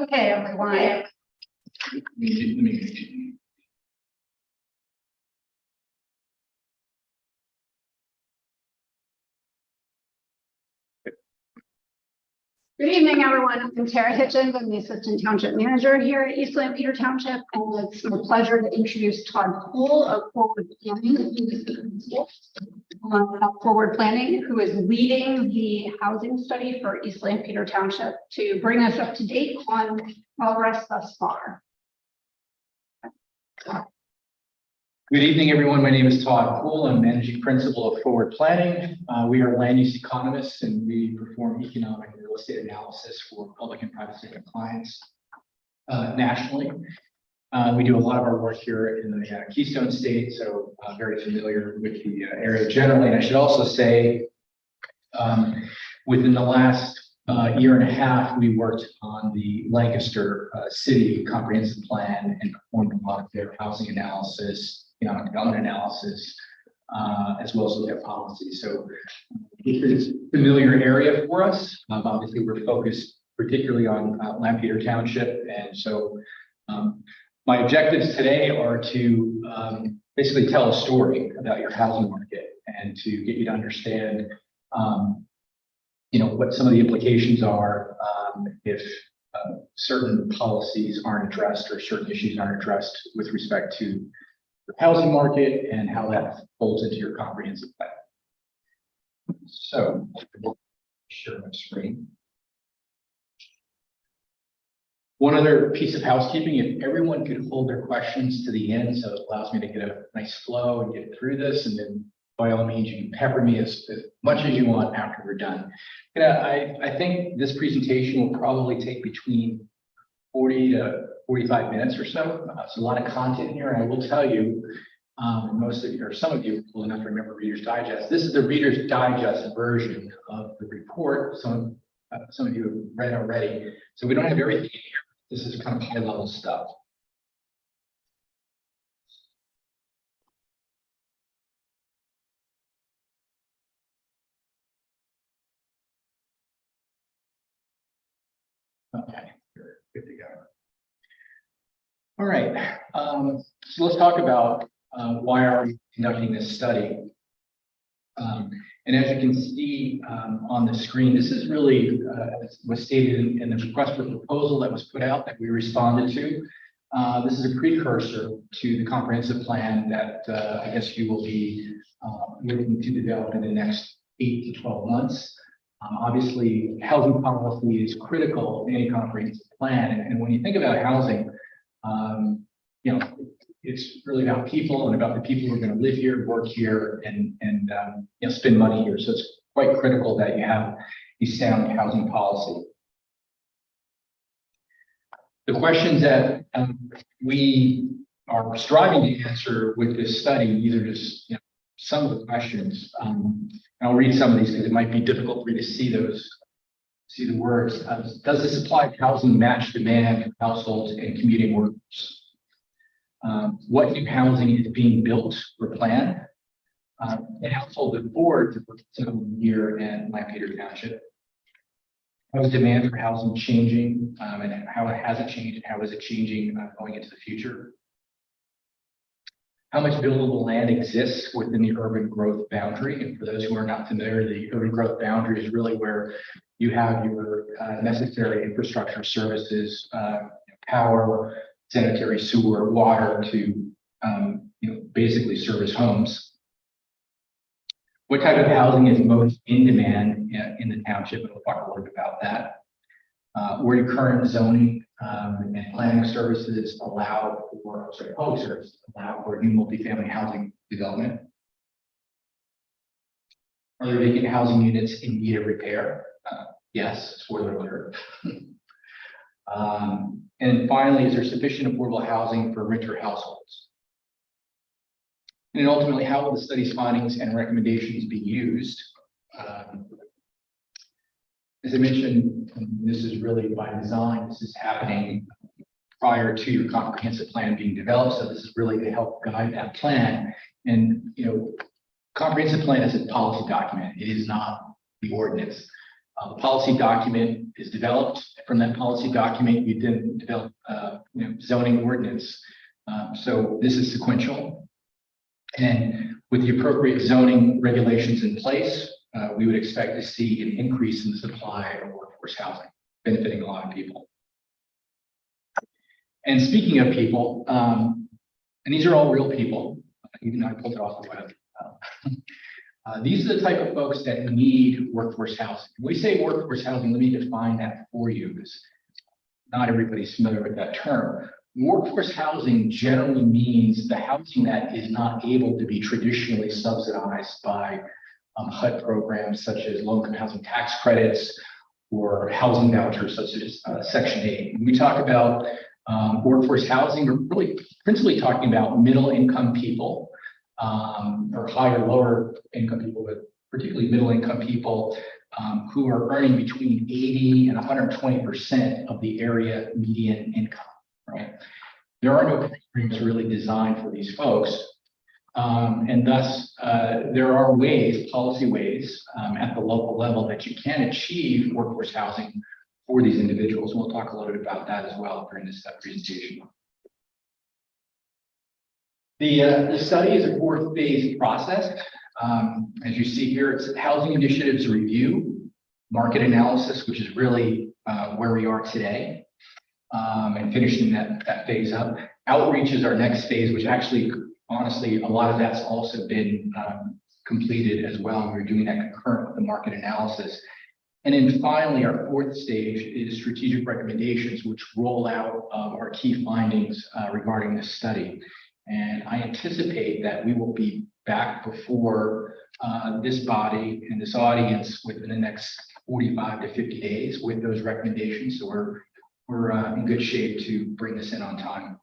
Okay, everyone. Good evening, everyone. I'm Tara Hitchens. I'm the Assistant Township Manager here at East Lampeter Township, and it's my pleasure to introduce Todd Poole of Forward Planning, who is leading the housing study for East Lampeter Township to bring us up to date on progress thus far. Good evening, everyone. My name is Todd Poole. I'm Managing Principal of Forward Planning. We are land use economists, and we perform economic and real estate analysis for public and private sector clients nationally. We do a lot of our work here in the Keystone State, so very familiar with the area generally. And I should also say, within the last year and a half, we worked on the Lancaster City Comprehensive Plan and performed a lot of their housing analysis, economic development analysis, as well as their policy. So it's a familiar area for us. Obviously, we're focused particularly on Lampeter Township. And so my objectives today are to basically tell a story about your housing market and to get you to understand what some of the implications are if certain policies aren't addressed or certain issues aren't addressed with respect to the housing market and how that folds into your comprehensive plan. So, share my screen. One other piece of housekeeping, if everyone could hold their questions to the end, so it allows me to get a nice flow and get through this, and then by all means, you can pepper me as much as you want after we're done. I think this presentation will probably take between 40 to 45 minutes or so. It's a lot of content here, and I will tell you, most of you, or some of you, will enough to remember Reader's Digest. This is the Reader's Digest version of the report. Some of you have read already. So we don't have everything in here. This is kind of high-level stuff. Okay, good to go. All right, so let's talk about why are we conducting this study. And as you can see on the screen, this is really was stated in the request for proposal that was put out that we responded to. This is a precursor to the comprehensive plan that I guess you will be looking to develop in the next 8 to 12 months. Obviously, housing policy is critical in any comprehensive plan. And when you think about housing, it's really about people and about the people who are going to live here, work here, and spend money here. So it's quite critical that you have a sound housing policy. The questions that we are striving to answer with this study, these are just some of the questions. I'll read some of these because it might be difficult for you to see the words. Does the supply of housing match demand for households and commuting workers? What new housing is being built or planned? And household afford to put some here in Lampeter Township? How is demand for housing changing, and how has it changed, and how is it changing going into the future? How much buildable land exists within the urban growth boundary? And for those who are not familiar, the urban growth boundary is really where you have your necessary infrastructure services, power, sanitary sewer, water to basically service homes. What type of housing is most in demand in the township? We'll talk a little bit about that. Where do current zoning and planning services allow for, public services allow for new multifamily housing development? Are there vacant housing units in need of repair? Yes, spoiler alert. And finally, is there sufficient affordable housing for renter households? And ultimately, how will the study's findings and recommendations be used? As I mentioned, this is really by design. This is happening prior to your comprehensive plan being developed. So this is really to help guide that plan. And comprehensive plan is a policy document. It is not the ordinance. The policy document is developed. From that policy document, we then develop zoning ordinance. So this is sequential. And with the appropriate zoning regulations in place, we would expect to see an increase in the supply of workforce housing, benefiting a lot of people. And speaking of people, and these are all real people, even though I pulled it off the web. These are the type of folks that need workforce housing. When we say workforce housing, let me define that for you, because not everybody's familiar with that term. Workforce housing generally means the housing that is not able to be traditionally subsidized by HUD programs such as low-income housing tax credits or housing vouchers such as Section 8. When we talk about workforce housing, we're really principally talking about middle-income people or higher, lower income people, but particularly middle-income people who are earning between 80 and 120% of the area median income. Right? There are no programs really designed for these folks. And thus, there are ways, policy ways at the local level that you can achieve workforce housing for these individuals. We'll talk a little bit about that as well during this presentation. The study is a 4-phase process. As you see here, it's housing initiatives review, market analysis, which is really where we are today. And finishing that phase up. Outreach is our next phase, which actually, honestly, a lot of that's also been completed as well. We're doing that concurrent with the market analysis. And then finally, our 4th stage is strategic recommendations, which roll out our key findings regarding this study. And I anticipate that we will be back before this body and this audience within the next 45 to 50 days with those recommendations. So we're in good shape to bring this in on time.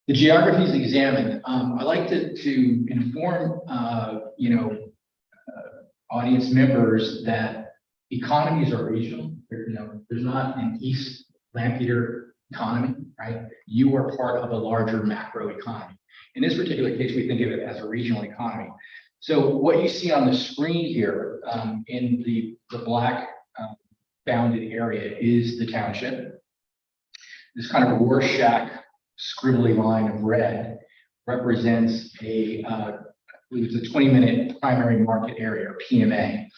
The geographies examined. I like to inform audience members that economies are regional. There's not an East Lampeter economy, right? You are part of a larger macro economy. In this particular case, we think of it as a regional economy. So what you see on the screen here in the black bounded area is the township. This kind of Rorschach scribbly line of red represents I believe it's a 20-minute primary market area, or PMA.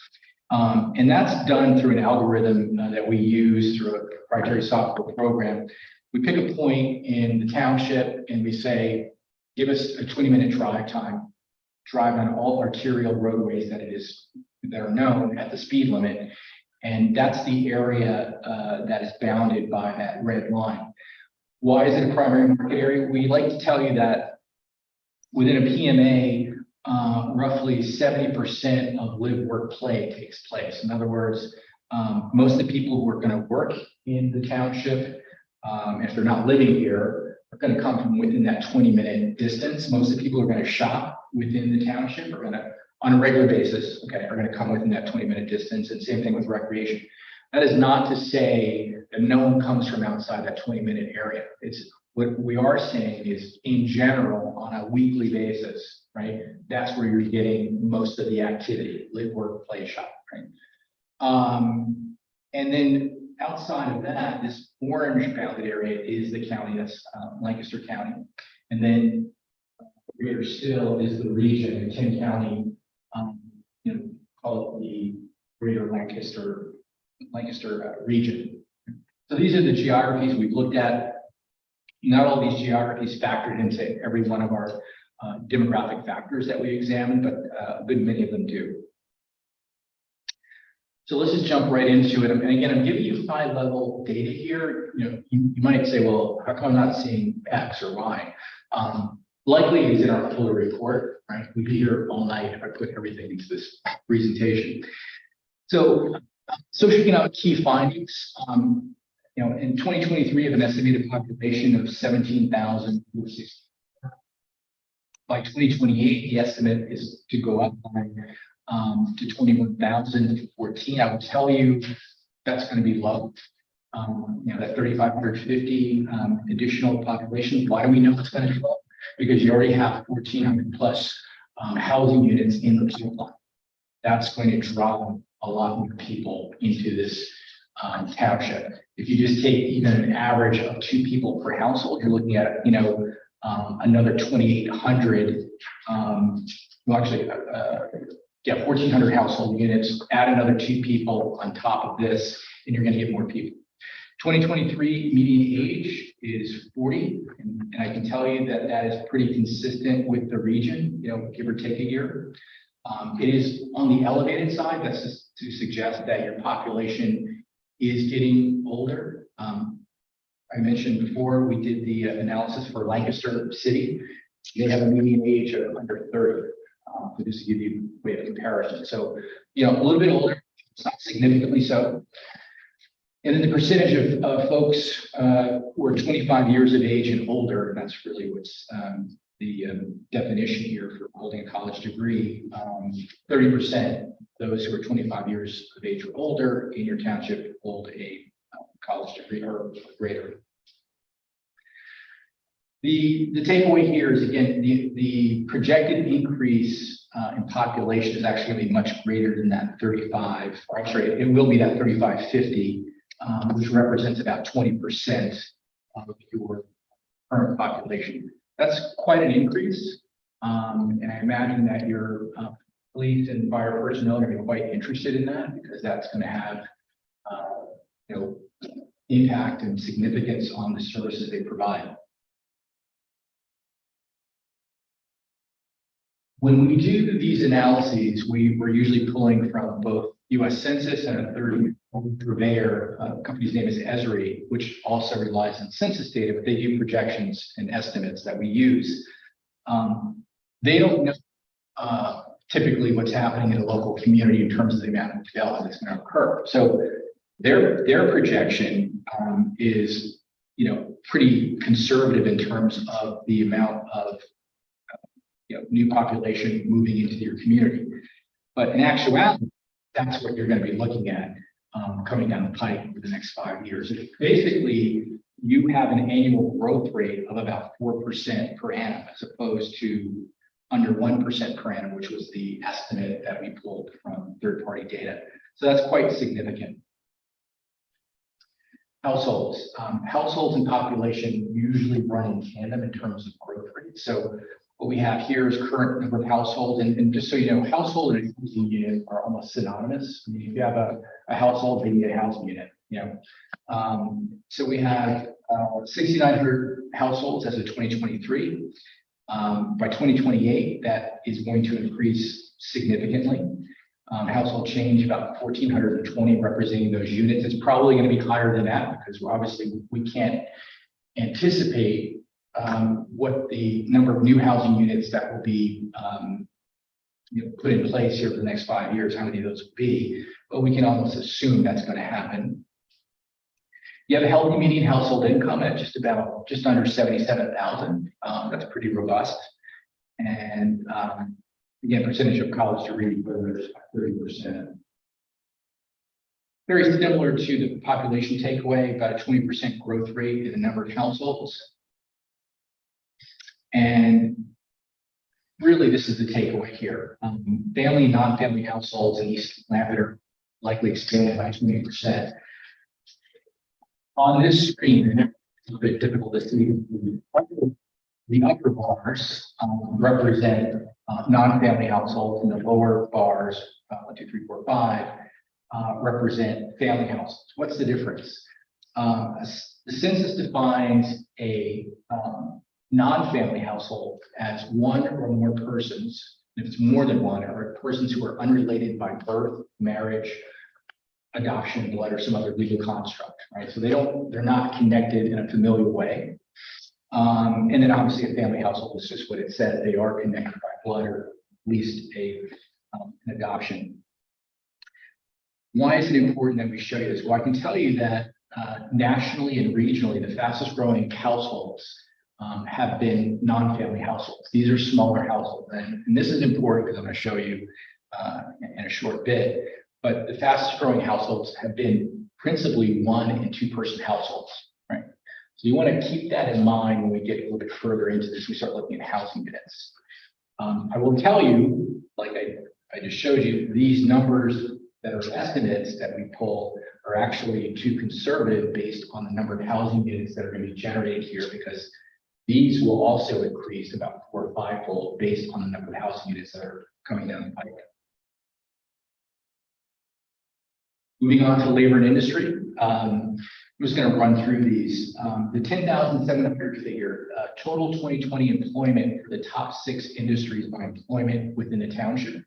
And that's done through an algorithm that we use through a proprietary software program. We pick a point in the township and we say, give us a 20-minute drive time, drive on all arterial roadways that are known at the speed limit. And that's the area that is bounded by that red line. Why is it a primary market area? We like to tell you that within a PMA, roughly 70% of live, work, play takes place. In other words, most of the people who are going to work in the township, if they're not living here, are going to come from within that 20-minute distance. Most of the people who are going to shop within the township are going to, on a regular basis, are going to come within that 20-minute distance, and same thing with recreation. That is not to say that no one comes from outside that 20-minute area. It's what we are saying is, in general, on a weekly basis, right? That's where you're getting most of the activity: live, work, play, shop, right? And then outside of that, this orange bounded area is the county. That's Lancaster County, and then greater still is the region, 10 county. Call it the greater Lancaster region. So these are the geographies we've looked at. Not all these geographies factored into every one of our demographic factors that we examined, but a good many of them do. So let's just jump right into it. And again, I'm giving you high-level data here. You might say, well, how come I'm not seeing X or Y? Likely it's in our full report, right? We'd be here all night if I put everything into this presentation. So socioeconomic key findings. In 2023, we have an estimated population of 17,000. By 2028, the estimate is to go up by to 21,014. I will tell you that's going to be low. That 3,550 additional population. Why do we know it's going to be low? Because you already have 1,400 plus housing units in the pipeline. that's going to draw a lot more people into this township. If you just take even an average of 2 people per household, you're looking at, another 2,800, yeah, 1,400 household units, add another 2 people on top of this, and you're going to get more people. 2023 median age is 40, and I can tell you that that is pretty consistent with the region, give or take a year. It is on the elevated side. That's just to suggest that your population is getting older. I mentioned before, we did the analysis for Lancaster City. They have a median age of under 30. So just to give you a way of comparison. So, a little bit older, it's not significantly so. And then the percentage of folks who are 25 years of age and older, that's really what's the definition here for holding a college degree. 30% those who are 25 years of age or older in your township hold a college degree or greater. The takeaway here is, again, the projected increase in population is actually going to be much greater than that 35, or actually it will be that 3550, which represents about 20% of your current population. That's quite an increase. And I imagine that your police and fire personnel are going to be quite interested in that, because that's going to have impact and significance on the services they provide. When we do these analyses, we're usually pulling from both U.S. Census and a third purveyor. Company's name is Esri, which also relies on census data, but they do projections and estimates that we use. They don't know typically what's happening in a local community in terms of the amount of development that's going to occur. So their projection is, pretty conservative in terms of the amount of new population moving into your community. But in actuality, that's what you're going to be looking at coming down the pike for the next 5 years. Basically, you have an annual growth rate of about 4% per annum, as opposed to under 1% per annum, which was the estimate that we pulled from third-party data. So that's quite significant. Households. Households and population usually run in tandem in terms of growth rate. So what we have here is current number of households, and just so you know, household and housing unit are almost synonymous. I mean, if you have a household, then you get a housing unit. So we have 6,900 households as of 2023. By 2028, that is going to increase significantly. Household change about 1,420, representing those units. It's probably going to be higher than that, because obviously we can't anticipate what the number of new housing units that will be put in place here for the next 5 years, how many of those will be, but we can almost assume that's going to happen. You have a healthy median household income at just under 77,000. That's pretty robust. And again, percentage of college degree is 30%. Very similar to the population takeaway, about a 20% growth rate in the number of households. And really, this is the takeaway here. Family and non-family households in East Lambert are likely expanded by 20%. On this screen, it's a bit difficult to see. The upper bars represent non-family households, and the lower bars, 1, 2, 3, 4, 5, represent family households. What's the difference? The census defines a non-family household as one or more persons. If it's more than one, or persons who are unrelated by birth, marriage, adoption, blood, or some other legal construct, right? So they're not connected in a familial way. And then obviously a family household is just what it says. They are connected by blood, or at least an adoption. Why is it important that we show you this? Well, I can tell you that nationally and regionally, the fastest growing households have been non-family households. These are smaller households. And this is important because I'm going to show you in a short bit. But the fastest growing households have been principally 1 and 2 person households, right? So you want to keep that in mind when we get a little bit further into this. We start looking at housing units. I will tell you, like I I just showed you, these numbers that are estimates that we pull are actually too conservative based on the number of housing units that are going to be generated here, because these will also increase about 4 or 5-fold based on the number of housing units that are coming down the pike. Moving on to labor and industry. I'm just going to run through these. The 10,700 figure, total 2020 employment for the top 6 industries by employment within the township.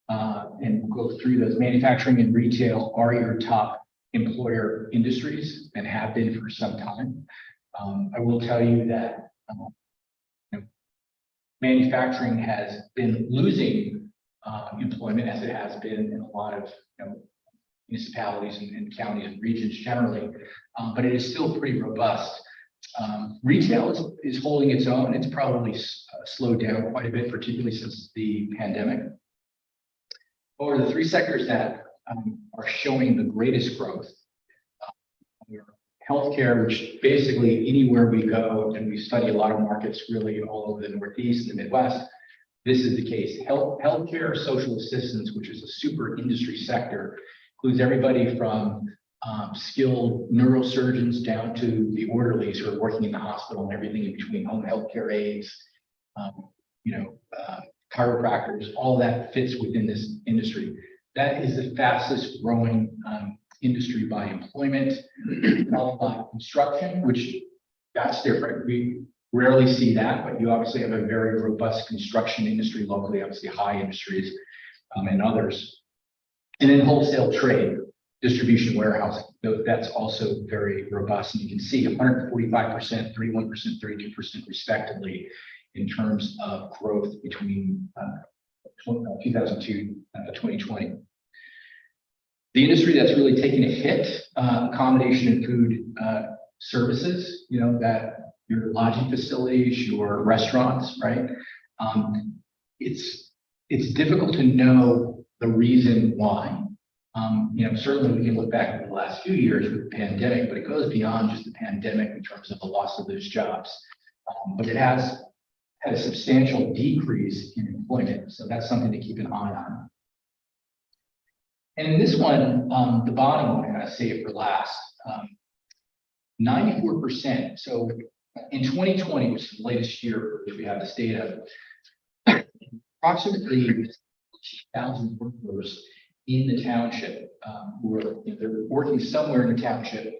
And we'll go through those. Manufacturing and retail are your top employer industries and have been for some time. I will tell you that manufacturing has been losing employment, as it has been in a lot of municipalities and counties and regions generally, but it is still pretty robust. Retail is holding its own. It's probably slowed down quite a bit, particularly since the pandemic. Or the 3 sectors that are showing the greatest growth. Healthcare, which basically anywhere we go, and we study a lot of markets really all over the Northeast and the Midwest, this is the case. Healthcare, social assistance, which is a super industry sector, includes everybody from skilled neurosurgeons down to the orderlies who are working in the hospital and everything in between, home healthcare aides, chiropractors, all that fits within this industry. That is the fastest growing industry by employment, followed by construction, which that's different. We rarely see that, but you obviously have a very robust construction industry locally, obviously high industries and others. And then wholesale trade, distribution, warehousing, that's also very robust. And you can see 145%, 31%, 32% respectively in terms of growth between 2002 and 2020. The industry that's really taken a hit, accommodation and food services, that your lodging facilities, your restaurants, right? It's difficult to know the reason why. Certainly we can look back at the last few years with the pandemic, but it goes beyond just the pandemic in terms of the loss of those jobs. But it has had a substantial decrease in employment, so that's something to keep an eye on. And in this one, the bottom one, I say it for last, 94%. So in 2020, which is the latest year for which we have this data, approximately 1,000 workers in the township who are they're working somewhere in the township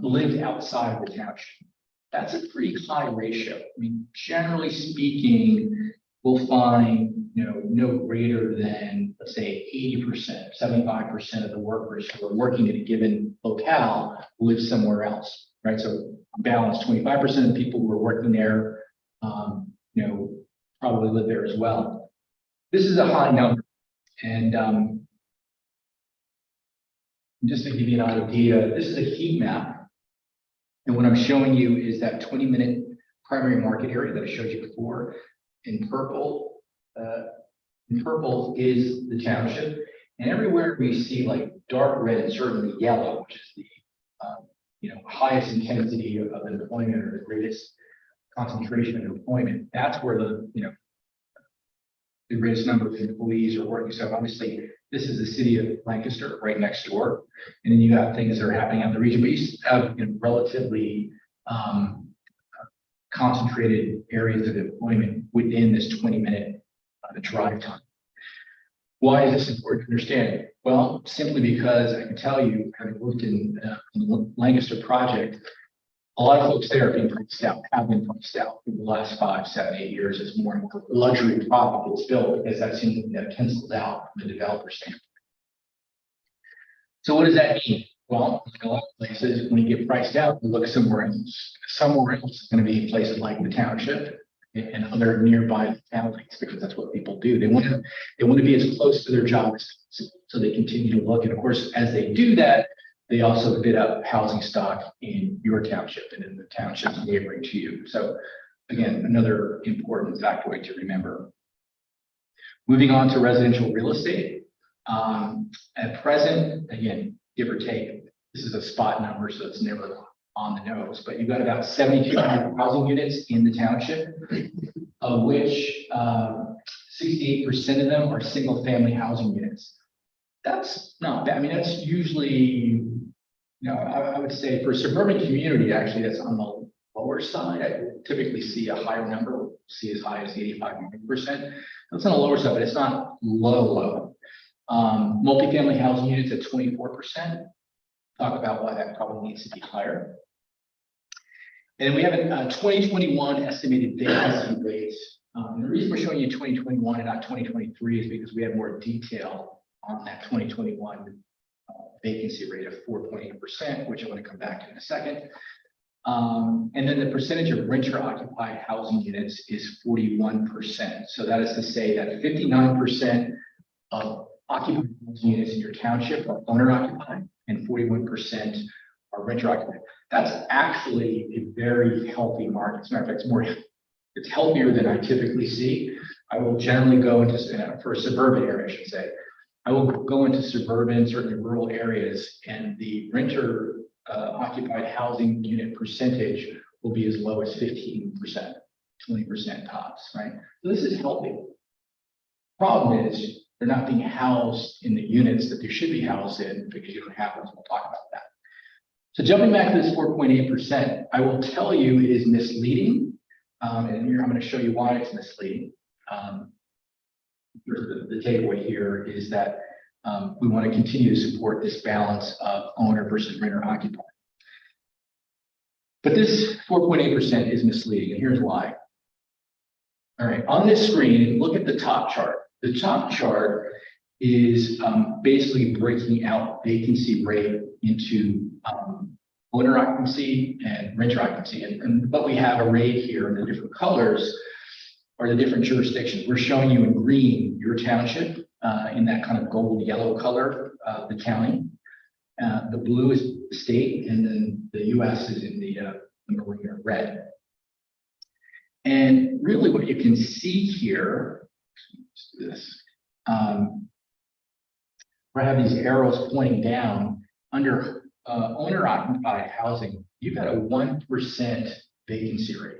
lived outside of the township. That's a pretty high ratio. I mean, generally speaking, we'll find no greater than, let's say, 80%, 75% of the workers who are working at a given locale live somewhere else, right? So balance, 25% of the people who are working there, probably live there as well. This is a high number, and just to give you an idea, this is a heat map, and what I'm showing you is that 20-minute primary market area that I showed you before. In purple is the township, and everywhere we see like dark red and certainly yellow, which is the highest intensity of employment or the greatest concentration of employment. That's where the greatest number of employees are working. So obviously, this is the city of Lancaster, right next door, and then you have things that are happening out in the region. But you have relatively concentrated areas of employment within this 20-minute drive time. Why is this important to understand? Well, simply because I can tell you, having worked in the Lancaster project, a lot of folks there are being priced out, have been priced out for the last 5, 7, 8 years as more luxury product gets built, because that's something that pencils out from the developer standpoint. So what does that mean? Well, in a lot of places, when you get priced out, you look somewhere else. Somewhere else is going to be places like the township and other nearby localities, because that's what people do. They want to be as close to their jobs, so they continue to look. And of course, as they do that, they also bid up housing stock in your township and in the townships neighboring to you. So again, another important factoid to remember. Moving on to residential real estate. At present, again, give or take, this is a spot number, so it's never on the nose, but you've got about 7,200 housing units in the township, of which 68% of them are single-family housing units. That's not bad. I mean, that's usually, I would say for a suburban community, actually, that's on the lower side. I typically see a higher number, see as high as 85%. That's on the lower side, but it's not low. Multifamily housing units at 24%. Talk about why that probably needs to be higher. And we have a 2021 estimated vacancy rate. The reason we're showing you 2021 and not 2023 is because we have more detail on that 2021 vacancy rate of 4.8%, which I'm going to come back to in a second. And then the percentage of renter occupied housing units is 41%. So that is to say that 59% of occupied housing units in your township are owner occupied and 41% are renter occupied. That's actually a very healthy market. As a matter of fact, it's healthier than I typically see. I will generally go into, for a suburban area, I should say, I will go into suburban, certainly rural areas, and the renter occupied housing unit percentage will be as low as 15%, 20% tops, right? So this is healthy. Problem is, they're not being housed in the units that they should be housed in because you don't have them. We'll talk about that. So jumping back to this 4.8%, I will tell you it is misleading. And here I'm going to show you why it's misleading. The takeaway here is that we want to continue to support this balance of owner versus renter occupied. But this 4.8% is misleading, and here's why. All right, on this screen, look at the top chart. The top chart is basically breaking out vacancy rate into owner occupancy and renter occupancy. And what we have arrayed here in the different colors are the different jurisdictions. We're showing you in green your township, in that kind of gold yellow color, the county. The blue is the state, and then the US is in the maroon or red. And really what you can see here, let's do this, where I have these arrows pointing down under owner occupied housing, you've got a 1% vacancy rate.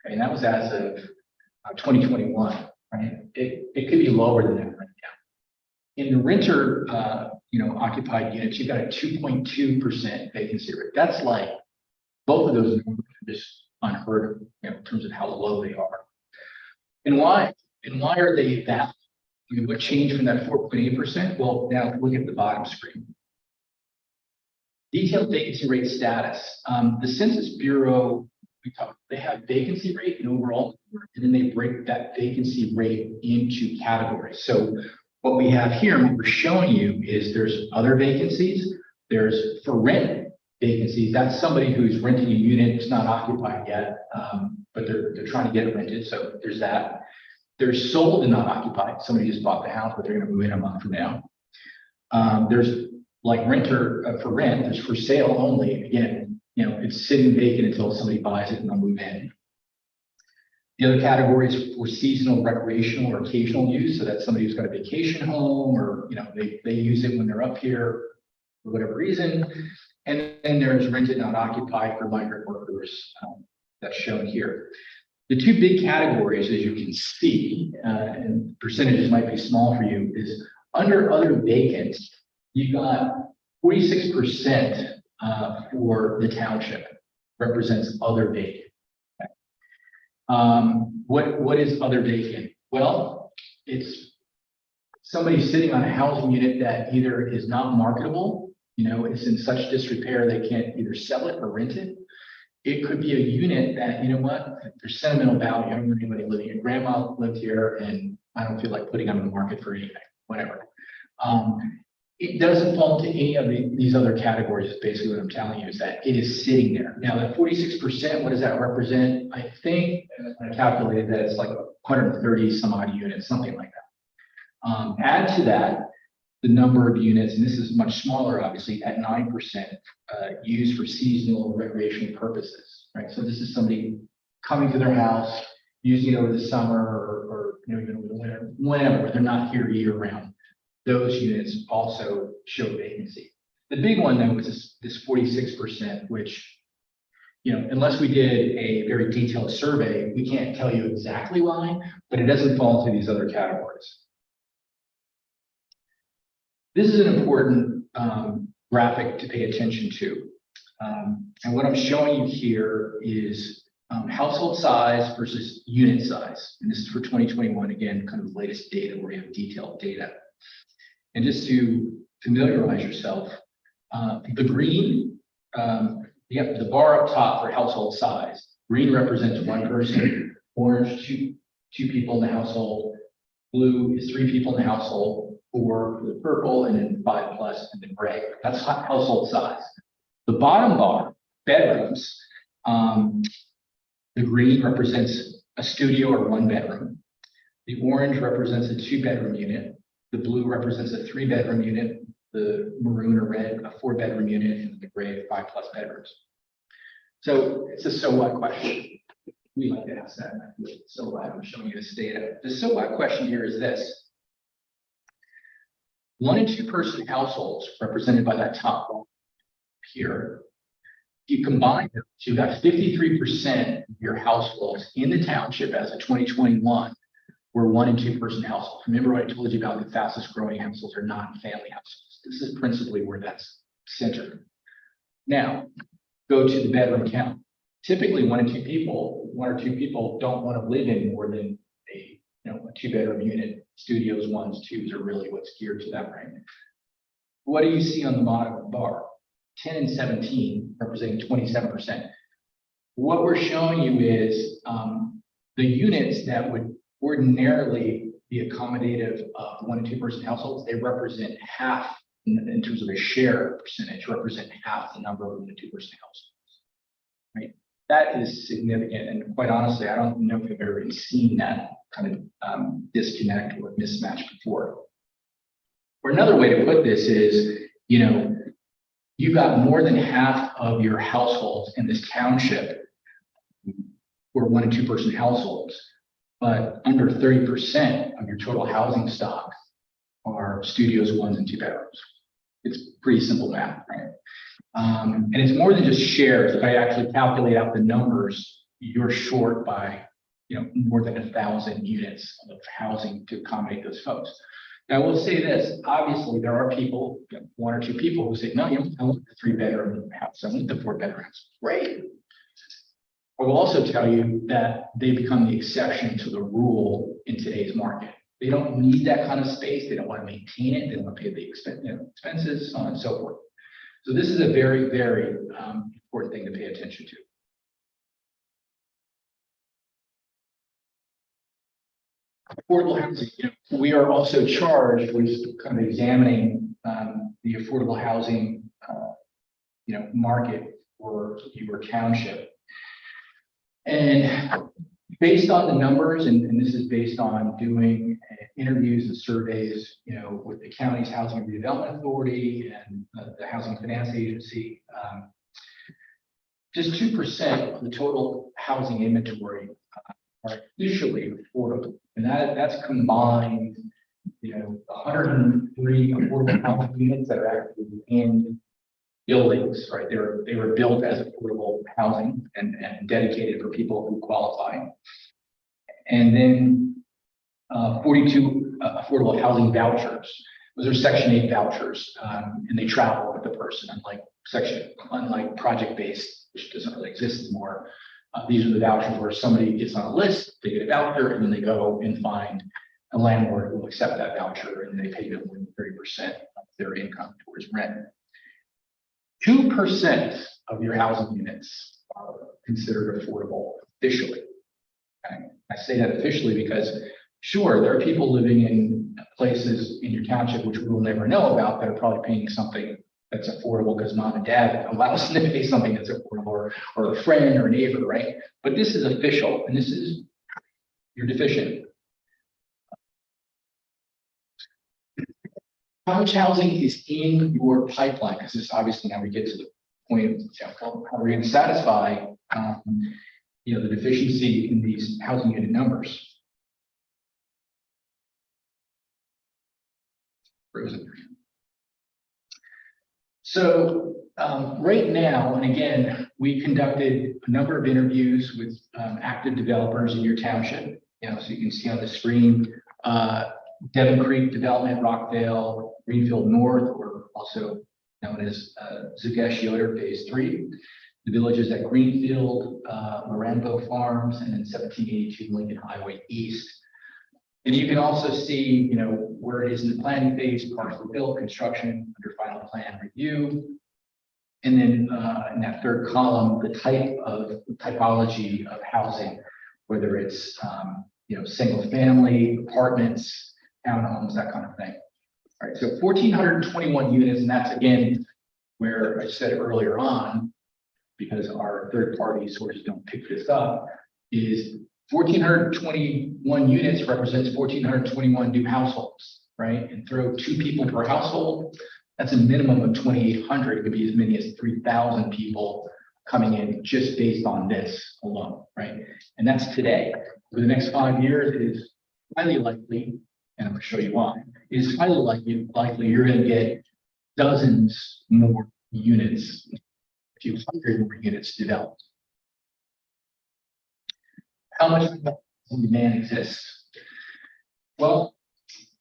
Okay, and that was as of 2021, right? It could be lower than that right now. In the renter, occupied units, you've got a 2.2% vacancy rate. That's like both of those numbers are just unheard of, in terms of how low they are. And why? And why are they that? What changed from that 4.8%? Well, now look at the bottom screen. Detailed vacancy rate status. The Census Bureau, they have vacancy rate and overall, and then they break that vacancy rate into categories. So what we have here, and what we're showing you is there's other vacancies. There's for rent vacancies. That's somebody who's renting a unit, it's not occupied yet, but they're trying to get it rented. So there's that. There's sold and not occupied. Somebody just bought the house, but they're going to move in a month from now. There's like renter for rent. There's for sale only. Again, it's sitting vacant until somebody buys it and they'll move in. The other category is for seasonal, recreational, or occasional use. So that's somebody who's got a vacation home, or they use it when they're up here for whatever reason. And then there's rented, not occupied for migrant workers. That's shown here. The two big categories, as you can see, and percentages might be small for you, is under other vacant, you've got 46% for the township represents other vacant. What is other vacant? Well, it's somebody sitting on a housing unit that either is not marketable, it's in such disrepair they can't either sell it or rent it. It could be a unit that, there's sentimental value. I don't know anybody living here. Grandma lived here and I don't feel like putting on the market for anything, whatever. It doesn't fall into any of these other categories, is basically what I'm telling you, is that it is sitting there. Now, that 46%, what does that represent? I think I calculated that it's like 130 some odd units, something like that. Add to that the number of units, and this is much smaller, obviously, at 9% used for seasonal recreational purposes, right? So this is somebody coming to their house, using it over the summer or even over the winter, whenever, they're not here year round. Those units also show vacancy. The big one, though, is this 46%, which unless we did a very detailed survey, we can't tell you exactly why, but it doesn't fall into these other categories. This is an important graphic to pay attention to. And what I'm showing you here is household size versus unit size. And this is for 2021, again, kind of the latest data where we have detailed data. And just to familiarize yourself, the green, you have the bar up top for household size. Green represents one person, orange, two people in the household, blue is 3 people in the household, 4 for the purple, and then 5+ in the gray. That's household size. The bottom bar, bedrooms, the green represents a studio or 1 bedroom. The orange represents a 2-bedroom unit. The blue represents a 3-bedroom unit. The maroon or red, a 4-bedroom unit, and the gray, 5+ bedrooms. So it's a so what question. We like to ask that. So what? I'm showing you this data. The so what question here is this. 1 and 2 person households represented by that top bar here. If you combine them, you've got 53% of your households in the township as of 2021 were 1 and 2 person households. Remember what I told you about the fastest growing households are non-family households. This is principally where that's centered. Now, go to the bedroom count. Typically, 1 or 2 people don't want to live in more than a 2-bedroom unit. Studios, 1s, 2s are really what's geared to that right. What do you see on the bottom bar? 10 and 17 representing 27%. What we're showing you is the units that would ordinarily be accommodative of 1 and 2 person households, they represent half in terms of a share percentage, represent half the number of 1 and 2 person households, right? That is significant. And quite honestly, I don't know if you've ever seen that kind of disconnect or mismatch before. Or another way to put this is, you've got more than half of your households in this township who are 1 and 2 person households, but under 30% of your total housing stock are studios, 1s, and 2 bedrooms. It's pretty simple math, right? And it's more than just shares. If I actually calculate out the numbers, you're short by more than 1,000 units of housing to accommodate those folks. Now, I will say this, obviously, there are people, 1 or 2 people who say, no, I want the 3-bedroom house, I want the 4-bedroom house. Great. I will also tell you that they become the exception to the rule in today's market. They don't need that kind of space. They don't want to maintain it. They don't want to pay the expenses, so on and so forth. So this is a very, very important thing to pay attention to. Affordable housing. We are also charged with kind of examining the affordable housing, market for your township. And based on the numbers, and this is based on doing interviews and surveys, with the county's Housing and Redevelopment Authority and the Housing Finance Agency, just 2% of the total housing inventory are officially affordable, and that's combined, 103 affordable housing units that are actually in buildings, right? They were built as affordable housing and dedicated for people who qualify. And then 42 affordable housing vouchers. Those are Section 8 vouchers, and they travel with the person, unlike project-based, which doesn't really exist anymore. These are the vouchers where somebody gets on a list, they get a voucher, and then they go and find a landlord who will accept that voucher, and they pay them more than 30% of their income towards rent. 2% of your housing units are considered affordable officially. Okay? I say that officially because, sure, there are people living in places in your township which we will never know about that are probably paying something that's affordable because mom and dad allows them to pay something that's affordable, or a friend or a neighbor, right? But this is official, and this is, you're deficient. How much housing is in your pipeline? Because this obviously now we get to the point of how are we going to satisfy the deficiency in these housing unit numbers. Frozen. So right now, and again, we conducted a number of interviews with active developers in your township. So you can see on the screen, Devon Creek Development, Rockville, Greenfield North, or also known as Zugesh Yoder Phase 3. The villages at Greenfield, Marenbo Farms, and then 1782 Lincoln Highway East. And you can also see, where it is in the planning phase, partially built, construction, under final plan review. And then in that third column, the typology of housing, whether it's, single family, apartments, townhomes, that kind of thing. All right, so 1,421 units, and that's again, where I said earlier on, because our third party sources don't pick this up, is 1,421 units represents 1,421 new households, right? And throw 2 people per household, that's a minimum of 2,800. It could be as many as 3,000 people coming in just based on this alone, right? And that's today. For the next 5 years, it is highly likely, and I'm going to show you why, it is highly likely you're going to get dozens more units, a few hundred more units developed. How much demand exists? Well,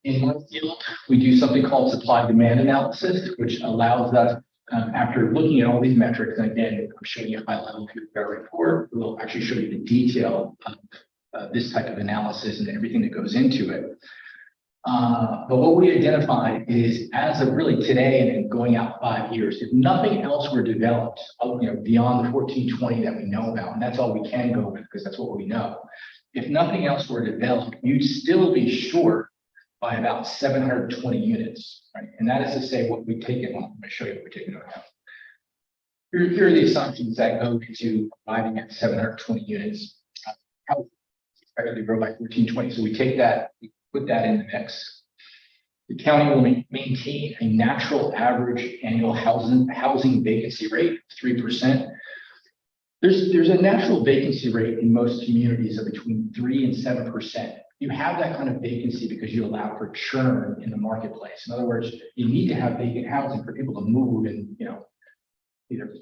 in my field, we do something called supply demand analysis, which allows us, after looking at all these metrics, and again, I'm showing you a high level view of our report, we'll actually show you the detail of this type of analysis and everything that goes into it. But what we identified is, as of really today and going out 5 years, if nothing else were developed, beyond the 1,420 that we know about, and that's all we can go with because that's what we know. If nothing else were developed, you'd still be short by about 720 units, right? And that is to say what we take it on. I'm going to show you what we take it on now. Here are the assumptions that go into arriving at 720 units. How expected to grow by 1,420. So we take that, we put that in the mix. The county will maintain a natural average annual housing vacancy rate of 3%. There's a natural vacancy rate in most communities of between 3 and 7%. You have that kind of vacancy because you allow for churn in the marketplace. In other words, you need to have vacant housing for people to move and, either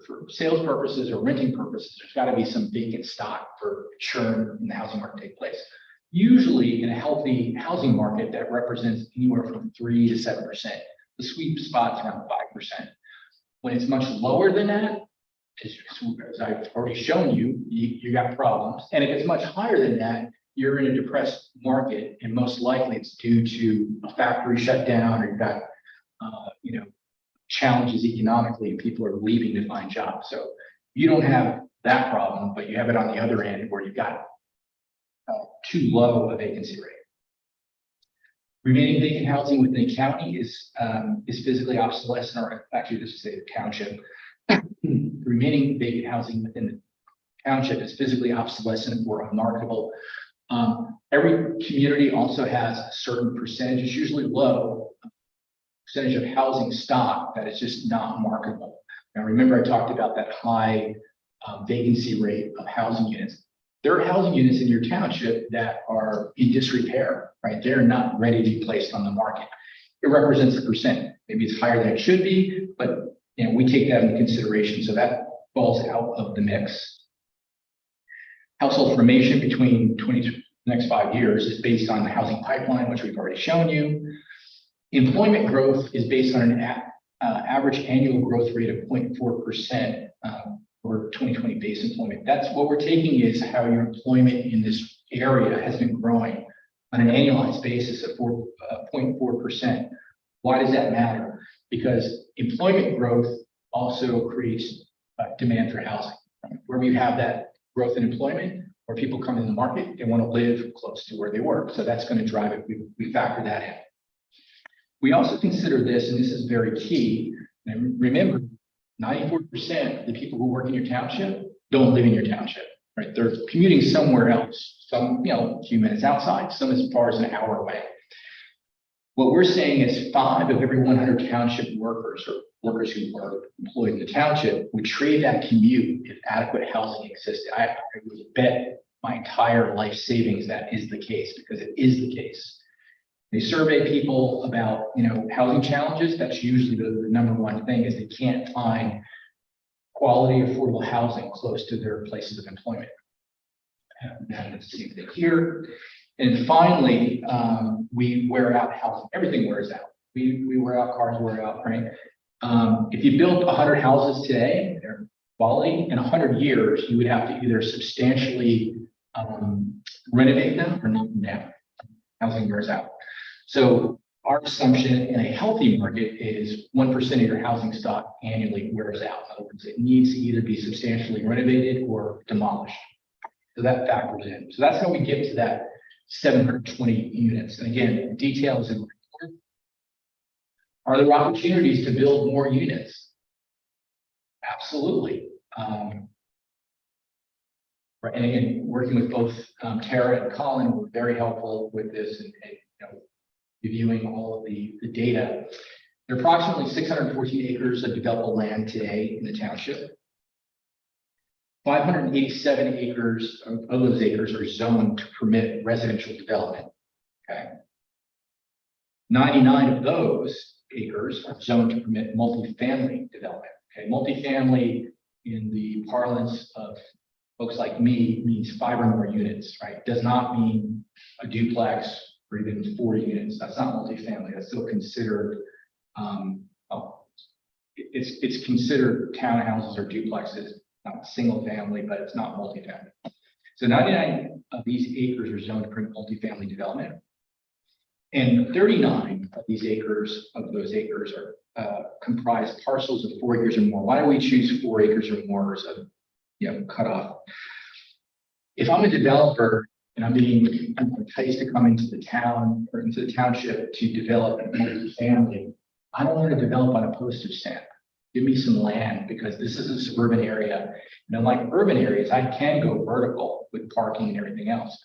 for sales purposes or renting purposes, there's got to be some vacant stock for churn in the housing market to take place. Usually in a healthy housing market that represents anywhere from 3 to 7%. The sweet spot's around 5%. When it's much lower than that, as I've already shown you, you got problems. And if it's much higher than that, you're in a depressed market, and most likely it's due to a factory shutdown, or you've got, challenges economically, and people are leaving to find jobs. So you don't have that problem, but you have it on the other end where you've got too low a vacancy rate. Remaining vacant housing within the county is physically obsolescent, or actually, this is the township. Remaining vacant housing within the township is physically obsolescent or unmarketable. Every community also has a certain percentage, it's usually low, percentage of housing stock that is just not marketable. Now, remember, I talked about that high vacancy rate of housing units. There are housing units in your township that are in disrepair, right? They're not ready to be placed on the market. It represents a percent. Maybe it's higher than it should be, but we take that into consideration. So that falls out of the mix. Household formation between the next 5 years is based on the housing pipeline, which we've already shown you. Employment growth is based on an average annual growth rate of 0.4% for 2020 base employment. That's what we're taking is how your employment in this area has been growing on an annualized basis of 0.4%. Why does that matter? Because employment growth also creates demand for housing. Where we have that growth in employment, where people come in the market, they want to live close to where they work. So that's going to drive it. We factor that in. We also consider this, and this is very key. And remember, 94% of the people who work in your township don't live in your township, right? They're commuting somewhere else. Some, a few minutes outside, some as far as an hour away. What we're saying is 5 of every 100 township workers, or workers who are employed in the township, would trade that commute if adequate housing existed. I would bet my entire life savings that is the case, because it is the case. They survey people about, housing challenges. That's usually the number one thing is they can't find quality, affordable housing close to their places of employment. And that's the same thing here. And finally, we wear out housing. Everything wears out. We wear out, cars wear out, right? If you built 100 houses today, they're quality, in 100 years, you would have to either substantially renovate them or knock them down. Housing wears out. So our assumption in a healthy market is 1% of your housing stock annually wears out. In other words, it needs to either be substantially renovated or demolished. So that factors in. So that's how we get to that 720 units. And again, details in report. Are there opportunities to build more units? Absolutely. Right, and again, working with both Tara and Colin were very helpful with this and reviewing all of the data. There are approximately 614 acres of developable land today in the township. 587 acres of those acres are zoned to permit residential development. Okay. 99 of those acres are zoned to permit multifamily development. Okay, multifamily in the parlance of folks like me means 5 or more units, right? Does not mean a duplex or even 4 units. That's not multifamily. That's still considered, it's considered townhouses or duplexes, not single family, but it's not multifamily. So 99 of these acres are zoned for multifamily development. And 39 of these acres, are comprise parcels of 4 acres or more. Why do we choose 4 acres or more as a cutoff? If I'm a developer and I'm enticed to come into the town or into the township to develop a multifamily, I don't want to develop on a postage stamp. Give me some land because this is a suburban area. And unlike urban areas, I can go vertical with parking and everything else.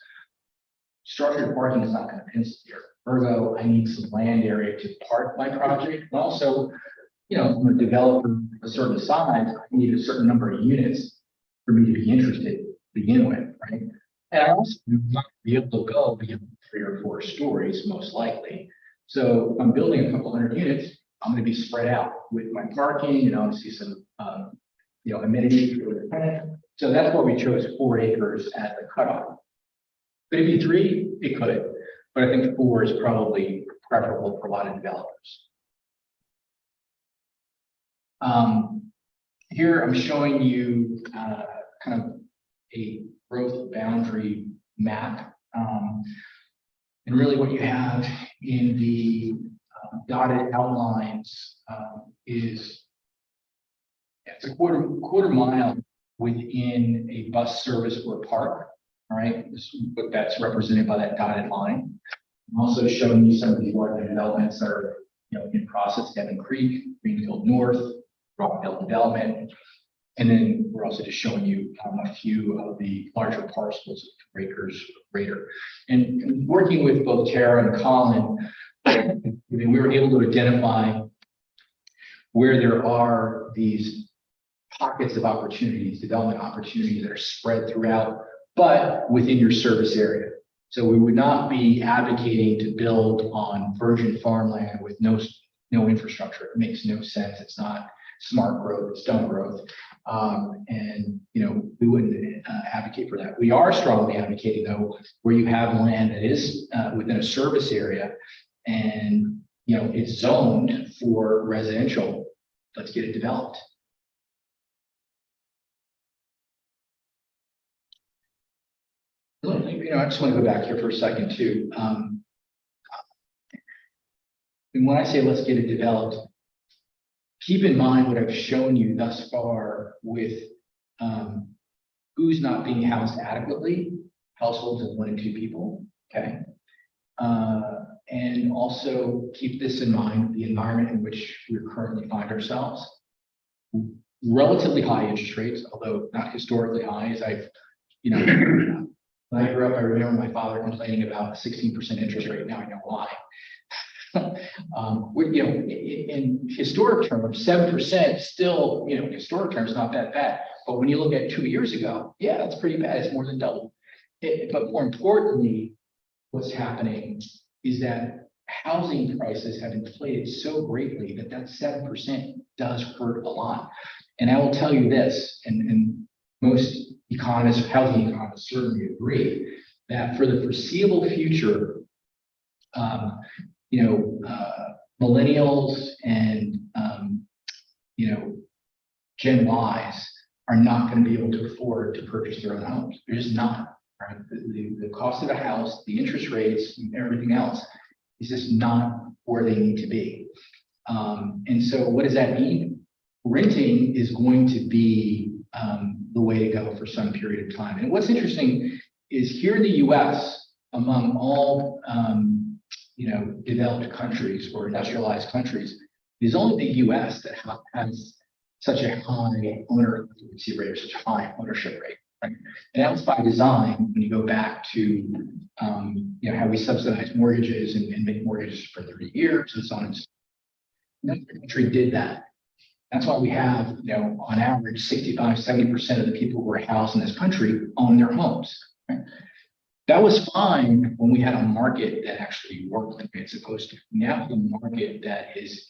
Structured parking is not going to pencil here. Ergo, I need some land area to park my project. And also, from a developer of a certain size, I need a certain number of units for me to be interested to begin with, right? And I also am not going to be able to go beyond 3 or 4 stories, most likely. So if I'm building a couple hundred units, I'm going to be spread out with my parking and obviously some, amenities for the tenant. So that's why we chose 4 acres as the cutoff. Could it be 3? It could, but I think 4 is probably preferable for a lot of developers. Here I'm showing you kind of a growth boundary map. And really what you have in the dotted outlines is it's a quarter mile within a bus service or park. All right, that's represented by that dotted line. I'm also showing you some of these larger developments that are in process: Devon Creek, Greenfield North, Rockville Development, and then we're also just showing you a few of the larger parcels of 4 acres or greater. And working with both Tara and Colin, we were able to identify where there are these pockets of opportunities, development opportunities that are spread throughout, but within your service area. So we would not be advocating to build on virgin farmland with no infrastructure. It makes no sense. It's not smart growth, it's dumb growth. And we wouldn't advocate for that. We are strongly advocating though, where you have land that is within a service area and it's zoned for residential, let's get it developed. I just want to go back here for a second too. And when I say let's get it developed, keep in mind what I've shown you thus far with who's not being housed adequately, households of 1 and 2 people, okay? And also keep this in mind, the environment in which we currently find ourselves. Relatively high interest rates, although not historically high, as I've, when I grew up, I remember my father complaining about a 16% interest rate. Now I know why. In historic terms, 7% still, historic terms, not that bad. But when you look at 2 years ago, yeah, that's pretty bad. It's more than double. But more importantly, what's happening is that housing prices have inflated so greatly that 7% does hurt a lot. And I will tell you this, and most economists, housing economists certainly agree, that for the foreseeable future, millennials and, Gen Ys are not going to be able to afford to purchase their own homes. They're just not, right? The cost of a house, the interest rates, and everything else is just not where they need to be. And so what does that mean? Renting is going to be the way to go for some period of time. And what's interesting is here in the US, among all developed countries or industrialized countries, it is only the US that has such a high owner occupancy rate or such a high ownership rate. Right? And that was by design when you go back to how we subsidize mortgages and make mortgages for 30 years and so on and so forth. The country did that. That's why we have, on average, 65–70% of the people who are housed in this country own their homes. Right? That was fine when we had a market that actually worked like it's supposed to. Now the market that is,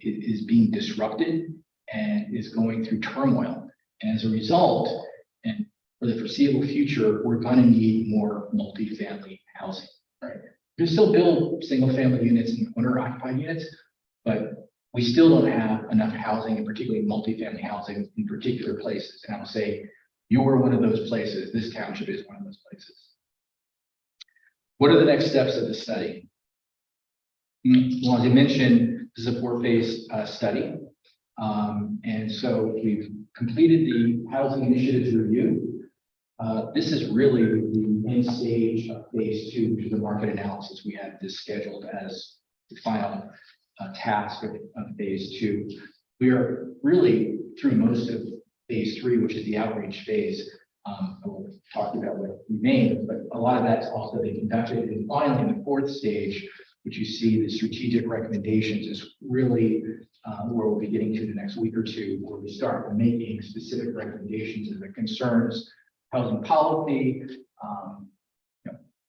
is being disrupted and is going through turmoil. And as a result, and for the foreseeable future, we're going to need more multifamily housing. Right? We can still build single-family units and owner-occupied units, but we still don't have enough housing, and particularly multifamily housing in particular places. And I'll say, you're one of those places. This township is one of those places. What are the next steps of the study? Well, as I mentioned, this is a 4-phase study. And so we've completed the housing initiatives review. This is really the end stage of phase 2, which is the market analysis. We have this scheduled as the final task of phase 2. We are really through most of phase 3, which is the outreach phase. We'll talk about what remains, but a lot of that's also been conducted. And finally, in the 4th stage, which you see the strategic recommendations, is really where we'll be getting to the next week or two, where we start making specific recommendations as it concerns housing policy,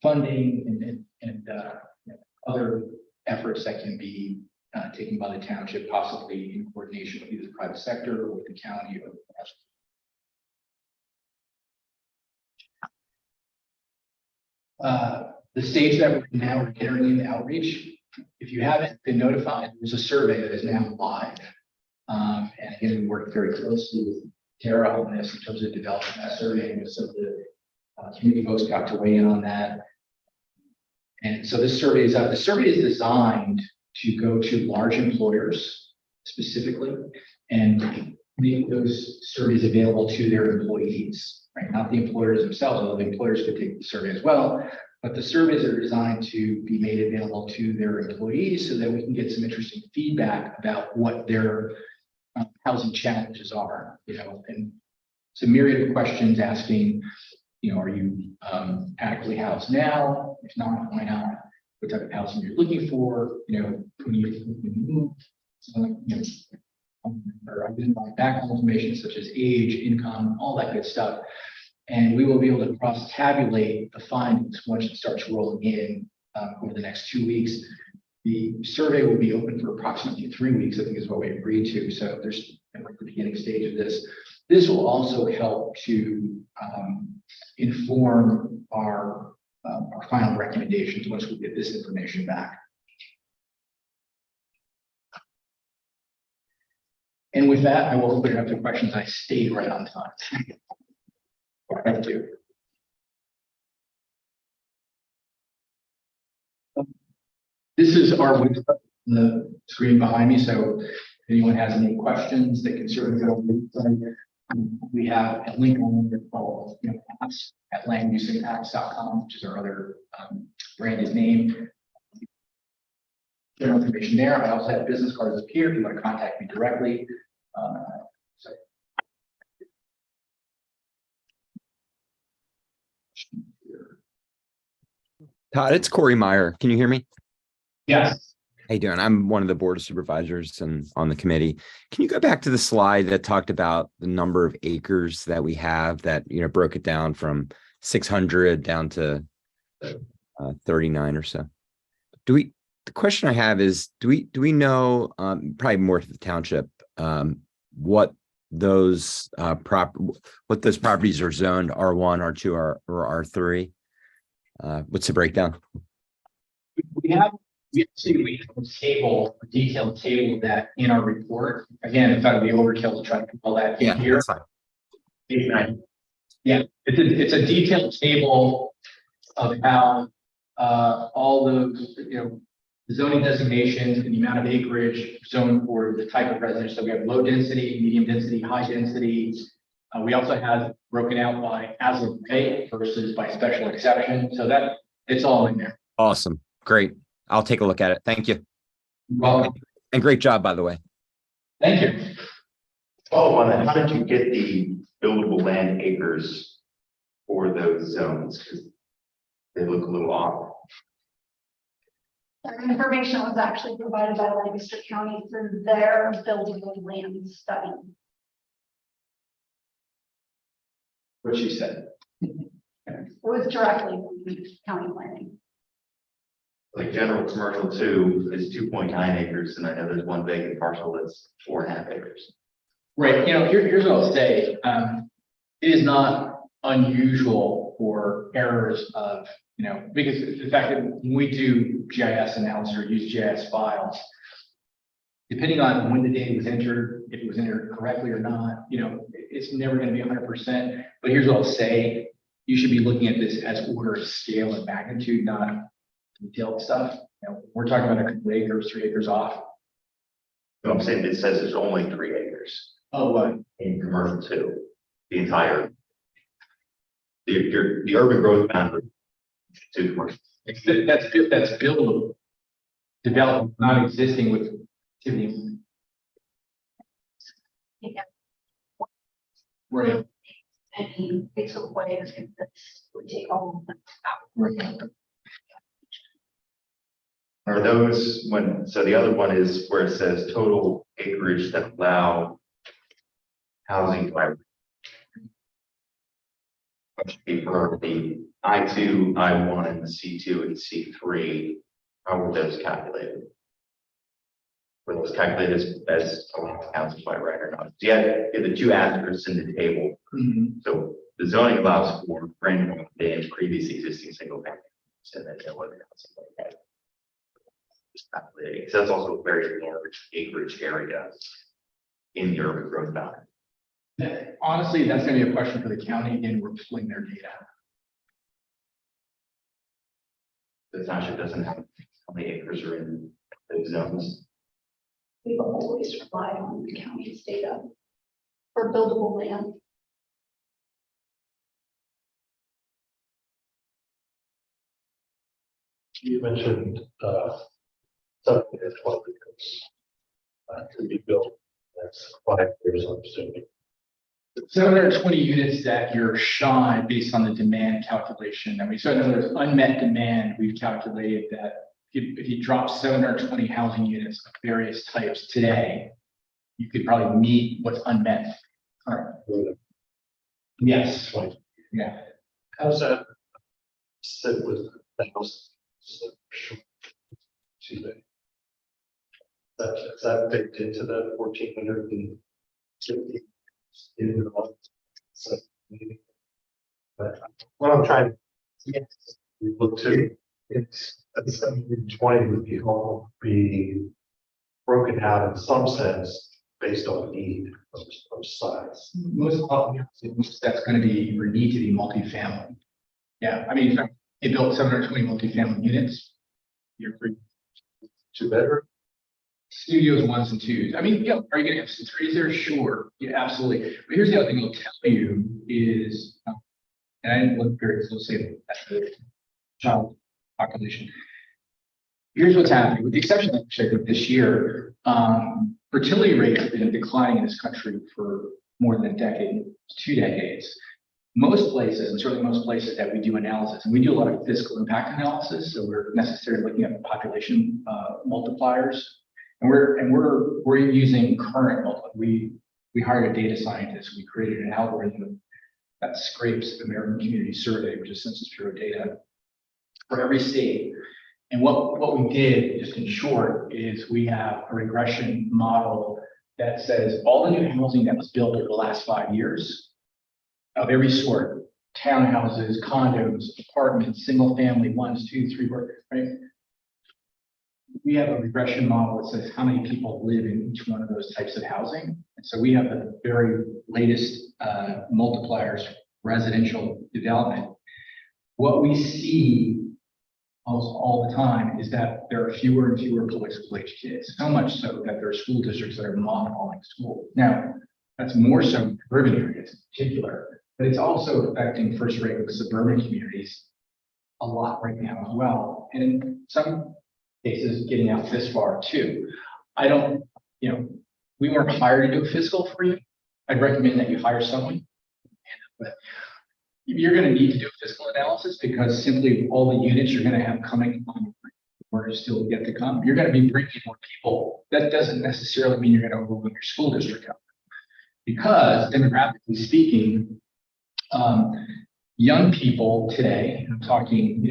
funding, and other efforts that can be taken by the township, possibly in coordination with either the private sector or with the county or the the stage that we're now entering into outreach. If you haven't been notified, there's a survey that is now live. And again, we work very closely with Tara on this in terms of developing that survey, and some of the community folks got to weigh in on that. And so this survey is out. The survey is designed to go to large employers specifically and make those surveys available to their employees, right? Not the employers themselves, although the employers could take the survey as well. But the surveys are designed to be made available to their employees so that we can get some interesting feedback about what their housing challenges are, and it's a myriad of questions asking, are you adequately housed now? If not, why not? What type of housing you're looking for? When you move, or identify background information such as age, income, all that good stuff. And we will be able to cross-tabulate the findings once it starts rolling in over the next 2 weeks. The survey will be open for approximately 3 weeks, I think is what we agreed to. So there's the beginning stage of this. This will also help to inform our final recommendations once we get this information back. And with that, I will open it up to questions. I stayed right on time. Thank you. This is our website on the screen behind me. So if anyone has any questions, they can certainly go to the website. We have a link on there called apps at landusimpacts.com, which is our other branded name. General information there. I also have business cards up here if you want to contact me directly. Todd, it's Corey Meyer. Can you hear me? Yes. How you doing? I'm one of the board of supervisors and on the committee. Can you go back to the slide that talked about the number of acres that we have that, broke it down from 600 down to 39 or so? the question I have is, do we know, probably more to the township, what those properties are zoned R1, R2, or R3? What's the breakdown? We have a table, a detailed table of that in our report. Again, in fact, it'd be overkill to try to put all that in here. That's fine. Yeah, it's a detailed table of how all those, zoning designations and the amount of acreage zoned for the type of residence. So we have low density, medium density, high density. We also have broken out by as of right versus by special exception. So that it's all in there. Awesome. Great. I'll take a look at it. Thank you. Welcome. And great job, by the way. Thank you. Oh, on that, how did you get the buildable land acres for those zones? Because they look a little off. That information was actually provided by Lancaster County through their buildable land study. What she said. It was directly from county planning. Like general commercial 2 is 2.9 acres, and I know there's one vacant parcel that's 4.5 acres. Right. Here's what I'll say. It is not unusual for errors of, because the fact that when we do GIS analysis or use GIS files, depending on when the data was entered, if it was entered correctly or not, it's never going to be 100%. But here's what I'll say. You should be looking at this as order of scale and magnitude, not detailed stuff. We're talking about a couple acres, 3 acres off. No, I'm saying it says there's only 3 acres Oh, what? in commercial 2. The entire the urban growth boundary to commercial. That's buildable. Development, not existing with activity. Yeah. Right. Any pixel waves that would take all of them out. Right. Are those so the other one is where it says total acreage that allow housing by for the I2, I1, and the C2 and C3, how were those calculated? Were those calculated as allowed housing by right or not? Yeah, the 2 asterisks in the table. Mhm. So the zoning allows for brand new and previously existing single family, and then no other housing like that. So that's also a very large acreage area in the urban growth boundary. Honestly, that's going to be a question for the county, and we're pulling their data. The township doesn't have how many acres are in those zones. We've always relied on the county's data for buildable land. You mentioned something that's 12 acres to be built. That's 5 years, I'm assuming. 720 units that you're shy based on the demand calculation. I mean, so in other words, unmet demand, we've calculated that if you drop 720 housing units of various types today, you could probably meet what's unmet. Yes. Right. Yeah. How's that sit with the house? Excuse me. Is that baked into that 1,450? But what I'm trying to look to, it's at 720 would be broken out in some sense based on need of size. Most often, that's going to be or need to be multifamily. Yeah. I mean, in fact, they built 720 multifamily units. You're free. 2 bedroom? Studios 1s and 2s. I mean, yeah, are you gonna have some 3s there? Sure. Yeah, absolutely. But here's the other thing I'll tell you is, and I didn't look very closely at the child population. Here's what's happening, with the exception of this year, fertility rates have been declining in this country for more than a decade, 2 decades. Most places, and certainly most places that we do analysis, and we do a lot of fiscal impact analysis, so we're necessarily looking at population multipliers. And we're using current. We hired a data scientist. We created an algorithm that scrapes American Community Survey, which is Census Bureau data for every state. And what we did, just in short, is we have a regression model that says all the new housing that was built over the last 5 years of every sort, townhouses, condos, apartments, single family, 1, 2, 3, 4, right? We have a regression model that says how many people live in each one of those types of housing. And so we have the very latest multipliers, residential development. What we see almost all the time is that there are fewer and fewer public school age kids, so much so that there are school districts that are mothballing schools. Now, that's more so in urban areas in particular, but it's also affecting first-rate suburban communities a lot right now as well. And in some cases, getting out this far too. I don't, we weren't hired to do a fiscal for you. I'd recommend that you hire someone. But you're going to need to do a fiscal analysis because simply all the units you're going to have coming on or still yet to come, you're going to be bringing more people. That doesn't necessarily mean you're going to overwhelm your school district because demographically speaking, young people today, I'm talking,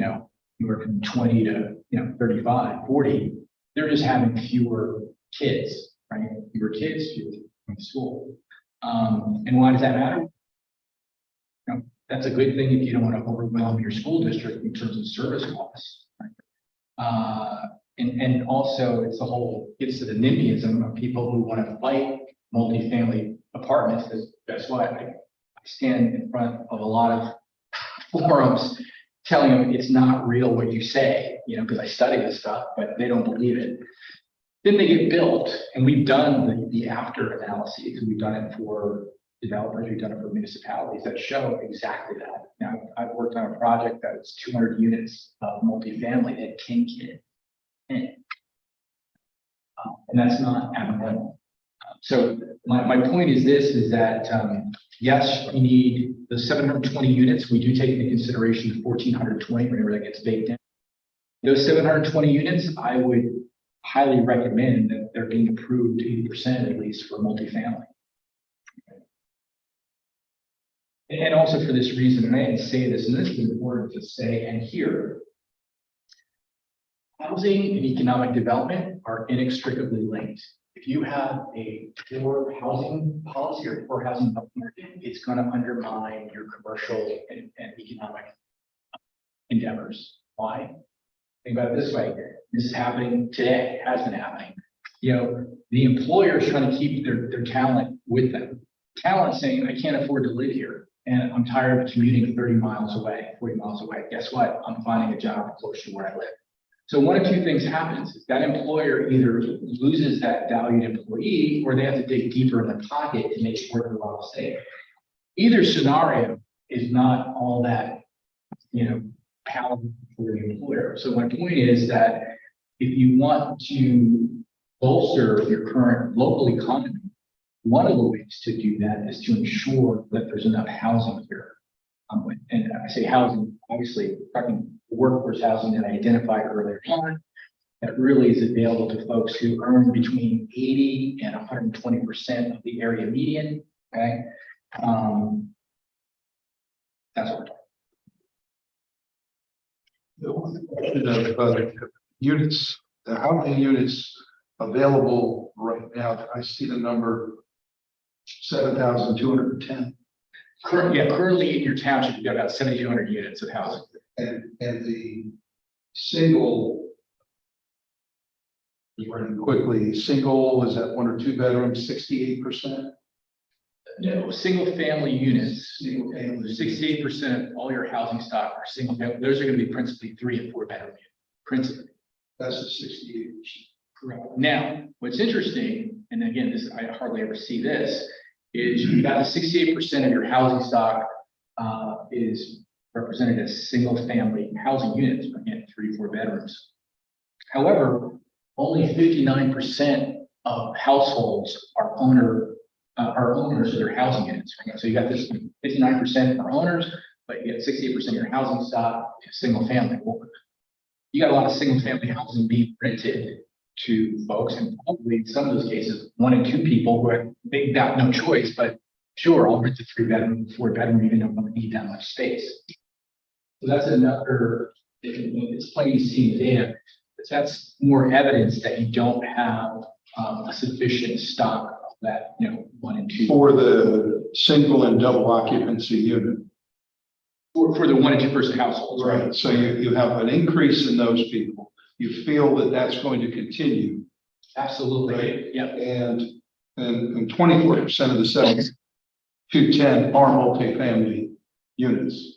anywhere from 20 to 35, 40, they're just having fewer kids, right? Fewer kids, fewer in school. And why does that matter? That's a good thing if you don't want to overwhelm your school district in terms of service costs. Right? And also it's the whole gets to the NIMBYism of people who want to fight multifamily apartments. Because guess what? I stand in front of a lot of forums telling them it's not real what you say, because I study this stuff, but they don't believe it. Then they get built, and we've done the after analyses. We've done it for developers, we've done it for municipalities that show exactly that. Now, I've worked on a project that's 200 units of multifamily that 10 kids in it. And that's not abnormal. So my point is this, is that yes, we need the 720 units. We do take into consideration the 1,420 whenever that gets baked in. Those 720 units, I would highly recommend that they're being approved 80% at least for multifamily. And also for this reason, and I didn't say this, and this is important to say and hear, housing and economic development are inextricably linked. If you have a poor housing policy or poor housing market, it's going to undermine your commercial and economic endeavors. Why? Think about it this way. This is happening today, has been happening. The employer is trying to keep their talent with them. Talent saying, I can't afford to live here. And I'm tired of commuting 30 miles away, 40 miles away. Guess what? I'm finding a job close to where I live. So one of two things happens. That employer either loses that valued employee or they have to dig deeper in their pocket to make it worth their while to stay. Either scenario is not all that, palatable for the employer. So my point is that if you want to bolster your current local economy, one of the ways to do that is to ensure that there's enough housing here. And I say housing, obviously, talking workforce housing that I identified earlier on, that really is available to folks who earn between 80 and 120% of the area median. Okay. That's what we're talking. Units, how many units available right now? I see the number 7,210. Currently in your township, you've got about 7,200 units of housing. And the single, running quickly, single is that 1 or 2 bedrooms, 68%. No, single family units, 68% of all your housing stock are single family. Those are going to be principally 3 and 4 bedroom units. Principally. That's the 68%. Correct. Now, what's interesting, and again, this I hardly ever see this, is you've got the 68% of your housing stock is represented as single family housing units, again, 3, 4 bedrooms. However, only 59% of households are owners of their housing units. Right? So you got this 59% are owners, but you got 68% of your housing stock is single family. Well, you got a lot of single family housing being rented to folks, and probably in some of those cases, 1 and 2 people who they've got no choice, but sure, I'll rent a 3 bedroom, 4 bedroom, even though I don't need that much space. So that's another it's plain to see data, but that's more evidence that you don't have a sufficient stock of that, 1 and 2. For the single and double occupancy unit. For the 1 and 2 person households, right? So you have an increase in those people. You feel that that's going to continue. Absolutely. Right. Yep. And 24% of the 7-10 are multifamily units.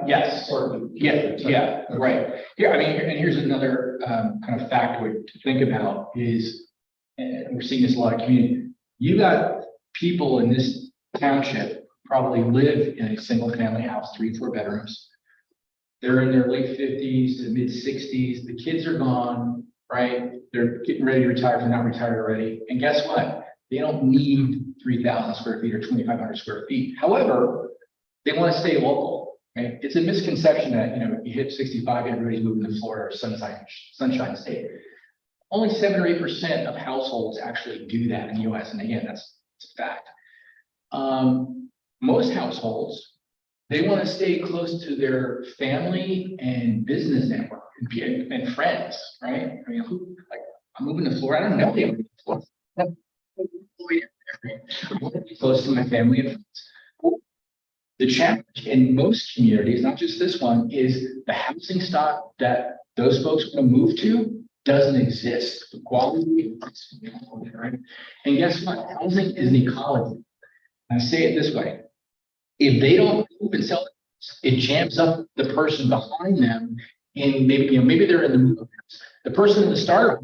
Yes. Yeah, right. Yeah, I mean, and here's another kind of factoid to think about is, and we're seeing this a lot of community. You got people in this township probably live in a single family house, 3-4 bedrooms. They're in their late 50s to mid 60s. The kids are gone, right? They're getting ready to retire if they're not retired already. And guess what? They don't need 3,000 square feet or 2,500 square feet. However, they want to stay local. Right? It's a misconception that, you hit 65, everybody's moving to Florida or Sunshine State. Only 7 or 8% of households actually do that in the US. And again, that's a fact. Most households, they want to stay close to their family and business network and friends, right? I mean, I'm moving to Florida. I don't know anybody in Florida. I want to be close to my family and friends. The challenge in most communities, not just this one, is the housing stock that those folks want to move to doesn't exist. The quality, right? And guess what? Housing is an ecology. I say it this way: if they don't move and sell, it jams up the person behind them. And maybe they're in the move. The person in the startup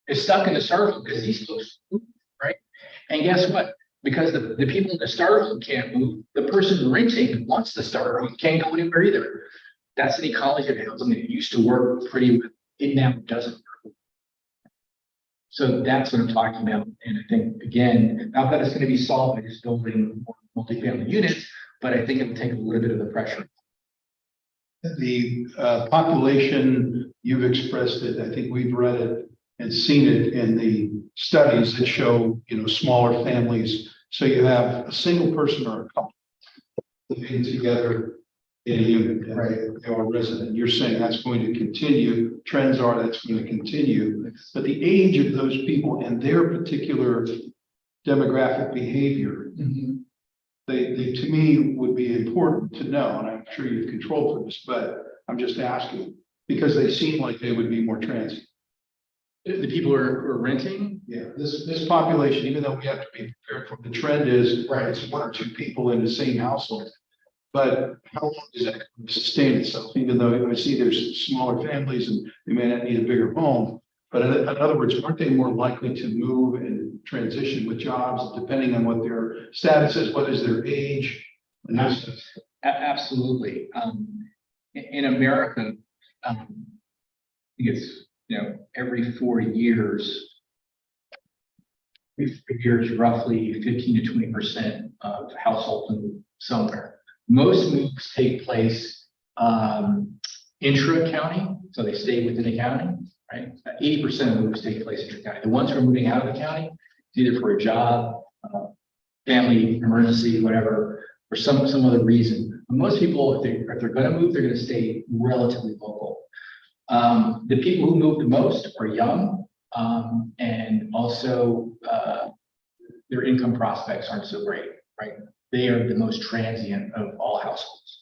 is stuck in the startup because these folks move, right? And guess what? Because the people in the starter home can't move, the person renting wants the starter home, can't go anywhere either. That's an ecology of housing that used to work pretty well. It now doesn't work. So that's what I'm talking about. And I think, again, not that it's going to be solved by just building more multifamily units, but I think it'll take a little bit of the pressure. The population, you've expressed it, I think we've read it and seen it in the studies that show, smaller families. So you have a single person or a couple living together in a unit, right? They are resident. You're saying that's going to continue. Trends are that's going to continue. But the age of those people and their particular demographic behavior, they to me would be important to know. And I'm sure you've controlled for this, but I'm just asking because they seem like they would be more transient. The people who are renting, Yeah, this population, even though we have to be prepared for the trend is, right, it's 1 or 2 people in the same household. But how long does that sustain itself? Even though I see there's smaller families and they may not need a bigger home. But in other words, aren't they more likely to move and transition with jobs depending on what their status is, what is their age? And absolutely. In America, I think it's every 4 years, roughly 15 to 20% of households move somewhere. Most moves take place intra-county, so they stay within the county, right? 80% of moves take place intra-county. The ones who are moving out of the county, it's either for a job, family emergency, whatever, or some other reason. But most people, if they're going to move, they're going to stay relatively local. The people who move the most are young, and also their income prospects aren't so great, right? They are the most transient of all households.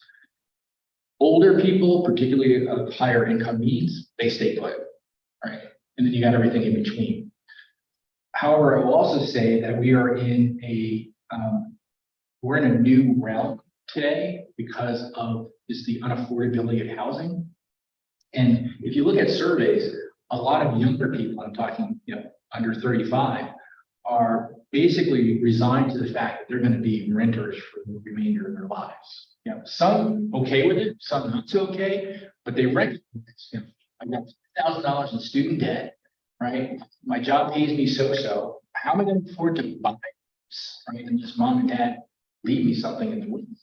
Older people, particularly of higher income means, they stay put, right? And then you got everything in between. However, I will also say that we are in we're in a new realm today because of just the unaffordability of housing. And if you look at surveys, a lot of younger people, I'm talking, under 35, are basically resigned to the fact that they're going to be renters for the remainder of their lives. Some okay with it, some not so okay, but they recognize, I got $1,000 in student debt, right? My job pays me so. How am I going to afford to buy this, right? And just mom and dad leave me something in the woods,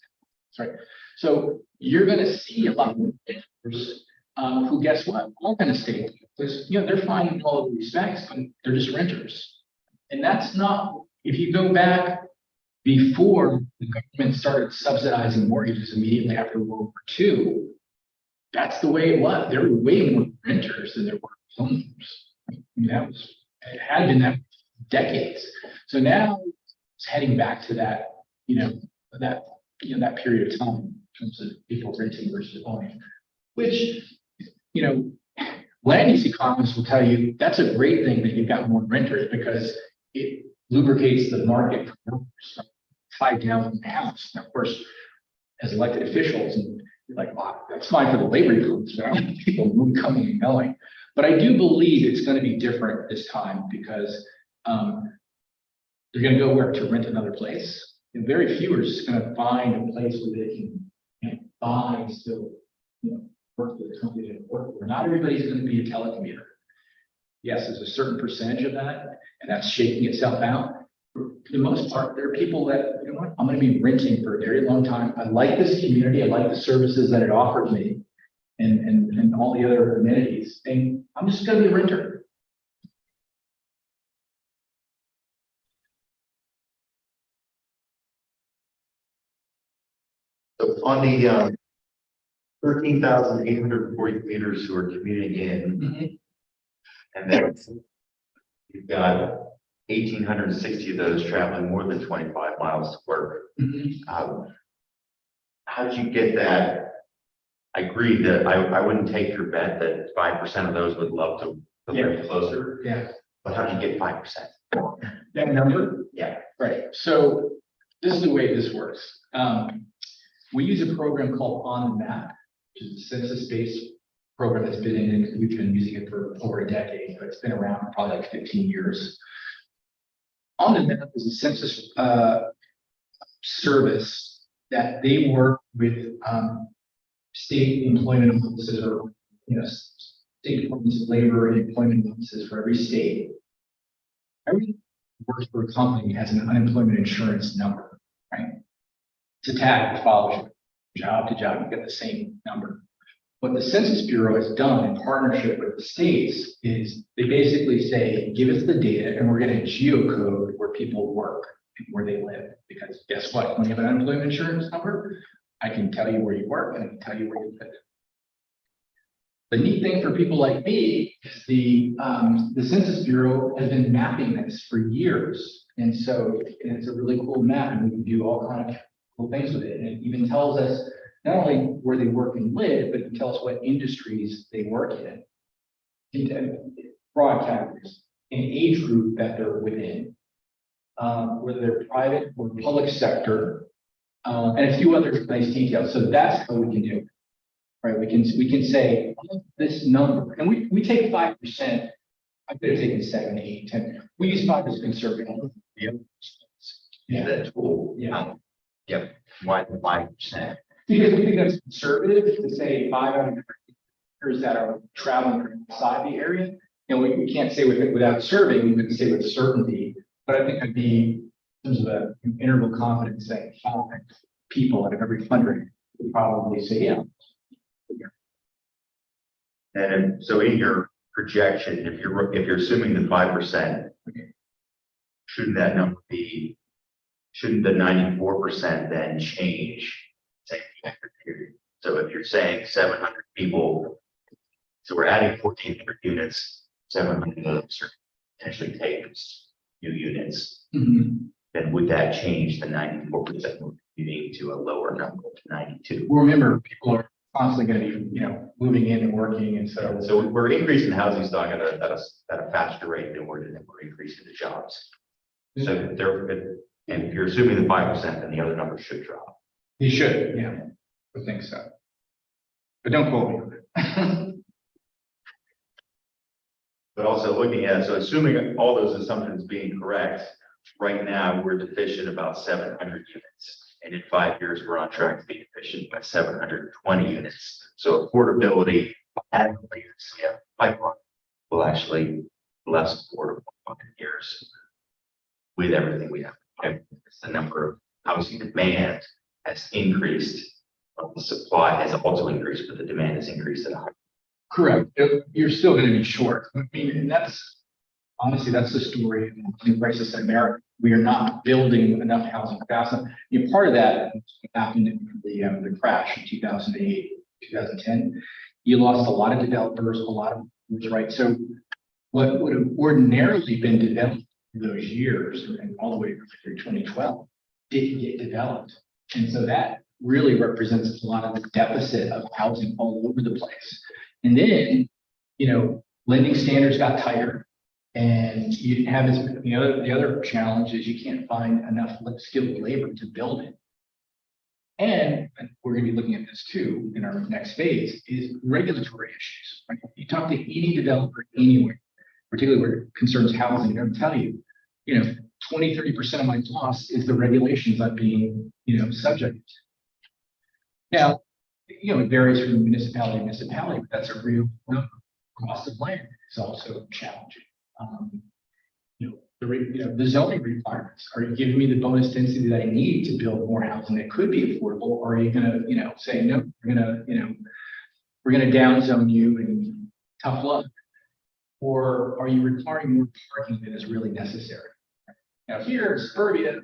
right? So you're going to see a lot of renters who, guess what, aren't going to stay because they're fine in all of the respects, but they're just renters. And that's not, if you go back before the government started subsidizing mortgages immediately after World War II, that's the way it was. There were way more renters than there were homes. I mean, it had been that for decades. So now it's heading back to that, that period of time in terms of people renting versus owning, which, land use economists will tell you that's a great thing that you've got more renters because it lubricates the market for renters, tied down in the house. And of course, as elected officials, and you're like, wow, that's fine for the labor groups, but I don't want people coming and going. But I do believe it's going to be different this time because they're going to go where to rent another place. And very few are just going to find a place where they can buy and still, work for the company they work for. Not everybody's going to be a telecommuter. Yes, there's a certain percentage of that, and that's shaking itself out. For the most part, there are people that, I'm going to be renting for a very long time. I like this community. I like the services that it offers me and all the other amenities. And I'm just going to be a renter. So on the 13,840 commuters who are commuting in, and then you've got 1,860 of those traveling more than 25 miles to work. How did you get that? I agree that I wouldn't take your bet that 5% of those would love to live closer. Yeah. But how did you get 5%? That number? Yeah. Right. So this is the way this works. We use a program called On the Map, which is a census-based program that's been in, we've been using it for over a decade, but it's been around for probably like 15 years. On the Map is a census service that they work with state employment offices or state departments of labor and employment offices for every state. Every works for a company has an unemployment insurance number, right? It's a tag that follows you job to job, you get the same number. What the Census Bureau has done in partnership with the states is they basically say, give us the data and we're going to geocode where people work and where they live. Because guess what? When you have an unemployment insurance number, I can tell you where you work and I can tell you where you live. The neat thing for people like me is the Census Bureau has been mapping this for years. And so it's a really cool map and we can do all kinds of cool things with it. And it even tells us not only where they work and live, but it tells us what industries they work in broad categories, an age group that they're within, whether they're private or public sector, and a few other nice details. So that's how we can do it. Right, we can say this number, and we take 5%. I could have taken 7, 8, 10. We use 5 as conservative. Yeah, that tool. Yeah. Yep. Why the 5%? Because we think that's conservative to say 5 out of workers that are traveling outside the area. And we can't say without surveying, we can say with certainty. But I think it'd be in terms of an interval confidence saying 5 people out of every 100 would probably say yeah. And so in your projection, if you're assuming the 5%, shouldn't that number be, shouldn't the 94% then change? So if you're saying 700 people, so we're adding 1,400 units, 700 of those are potentially takes new units, then would that change the 94% moving to a lower number to 92? Well, remember, people are constantly going to be, moving in and working, and So we're increasing the housing stock at a faster rate than we're increasing the jobs. So and if you're assuming the 5%, then the other numbers should drop. you should, yeah, I think so. But don't quote me on it. But also looking at, so assuming all those assumptions being correct, right now we're deficient about 700 units. And in 5 years, we're on track to be deficient by 720 units. So affordability, adequately, pipeline will actually less affordable in years with everything we have. The number of housing demand has increased. The supply has also increased, but the demand has increased at a high. Correct. You're still going to be short. I mean, and that's honestly, that's the story of the crisis in America. We are not building enough housing fast enough. Part of that happened in the crash in 2008, 2010, you lost a lot of developers, a lot of, right? So what would have ordinarily been developed in those years and all the way through 2012 didn't get developed. And so that really represents a lot of the deficit of housing all over the place. And then, lending standards got tighter, and you didn't have as, the other challenge is you can't find enough skilled labor to build it. And we're going to be looking at this too in our next phase is regulatory issues. Right? You talk to any developer anywhere, particularly where it concerns housing, they'll tell you, 20-30% of my cost is the regulations I'm being, subject to. Now, it varies from municipality to municipality, but that's a real number. Cost of land is also challenging. The zoning requirements. Are you giving me the bonus density that I need to build more housing that could be affordable? Or are you going to, say, no, we're going to downzone you and tough luck? Or are you requiring more parking than is really necessary? Now here in suburbia,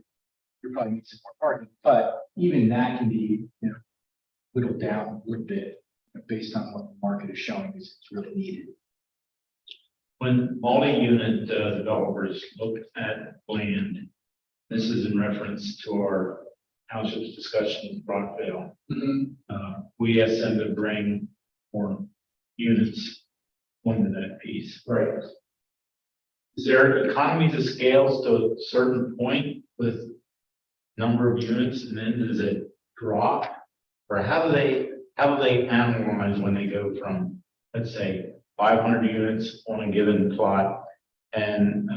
you're probably need some more parking, but even that can be, whittled down a little bit based on what the market is showing is really needed. When multi-unit developers look at land, this is in reference to our township's discussion with Rockville. We asked them to bring more units into that piece. Right. Is there economies of scales to a certain point with number of units, and then does it drop? Or how do they analyze when they go from, let's say, 500 units on a given plot, and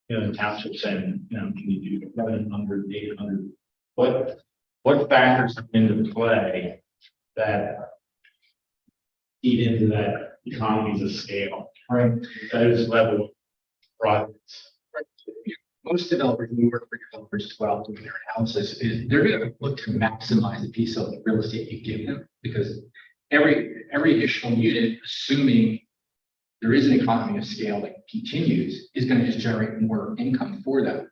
the township saying, can you do 700, 800? What factors come into play that feed into that economies of scale? Right. Those level of projects. Most developers, when we work for developers as well, doing their analysis, is they're going to look to maximize the piece of real estate you give them, because every additional unit, assuming there is an economy of scale that continues, is going to just generate more income for them.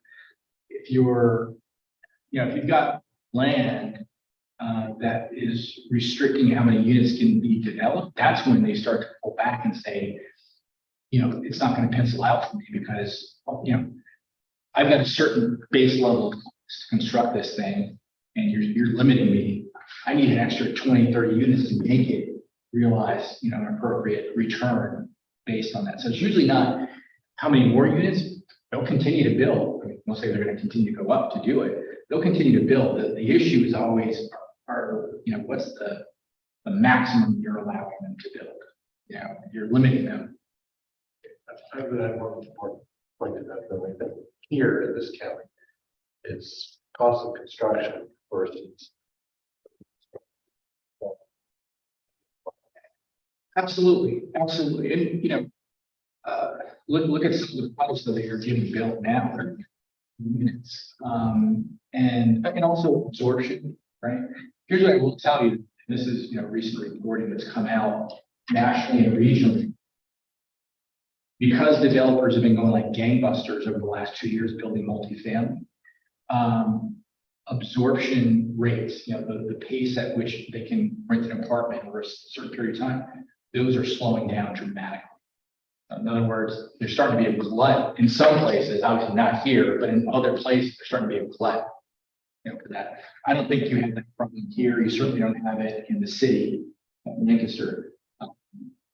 If you're, if you've got land that is restricting how many units can be developed, that's when they start to pull back and say, it's not going to pencil out for me because, I've got a certain base level of cost to construct this thing, and you're limiting me. I need an extra 20, 30 units to make it realize, an appropriate return based on that. So it's usually not how many more units. They'll continue to build. I mean, they'll say they're going to continue to go up to do it. They'll continue to build. The issue is always, what's the maximum you're allowing them to build? You're limiting them. I would add one more point to that, though. I think here in this county, it's cost of construction versus. Absolutely. And look at some of the projects that are getting built now. Units, and also absorption. Right. Here's what I will tell you. This is recent reporting that's come out nationally and regionally. Because developers have been going like gangbusters over the last 2 years building multifamily, absorption rates, the pace at which they can rent an apartment over a certain period of time, those are slowing down dramatically. In other words, there's starting to be a glut in some places, obviously not here, but in other places, there's starting to be a glut. For that. I don't think you have that problem here. You certainly don't have it in the city of Lancaster.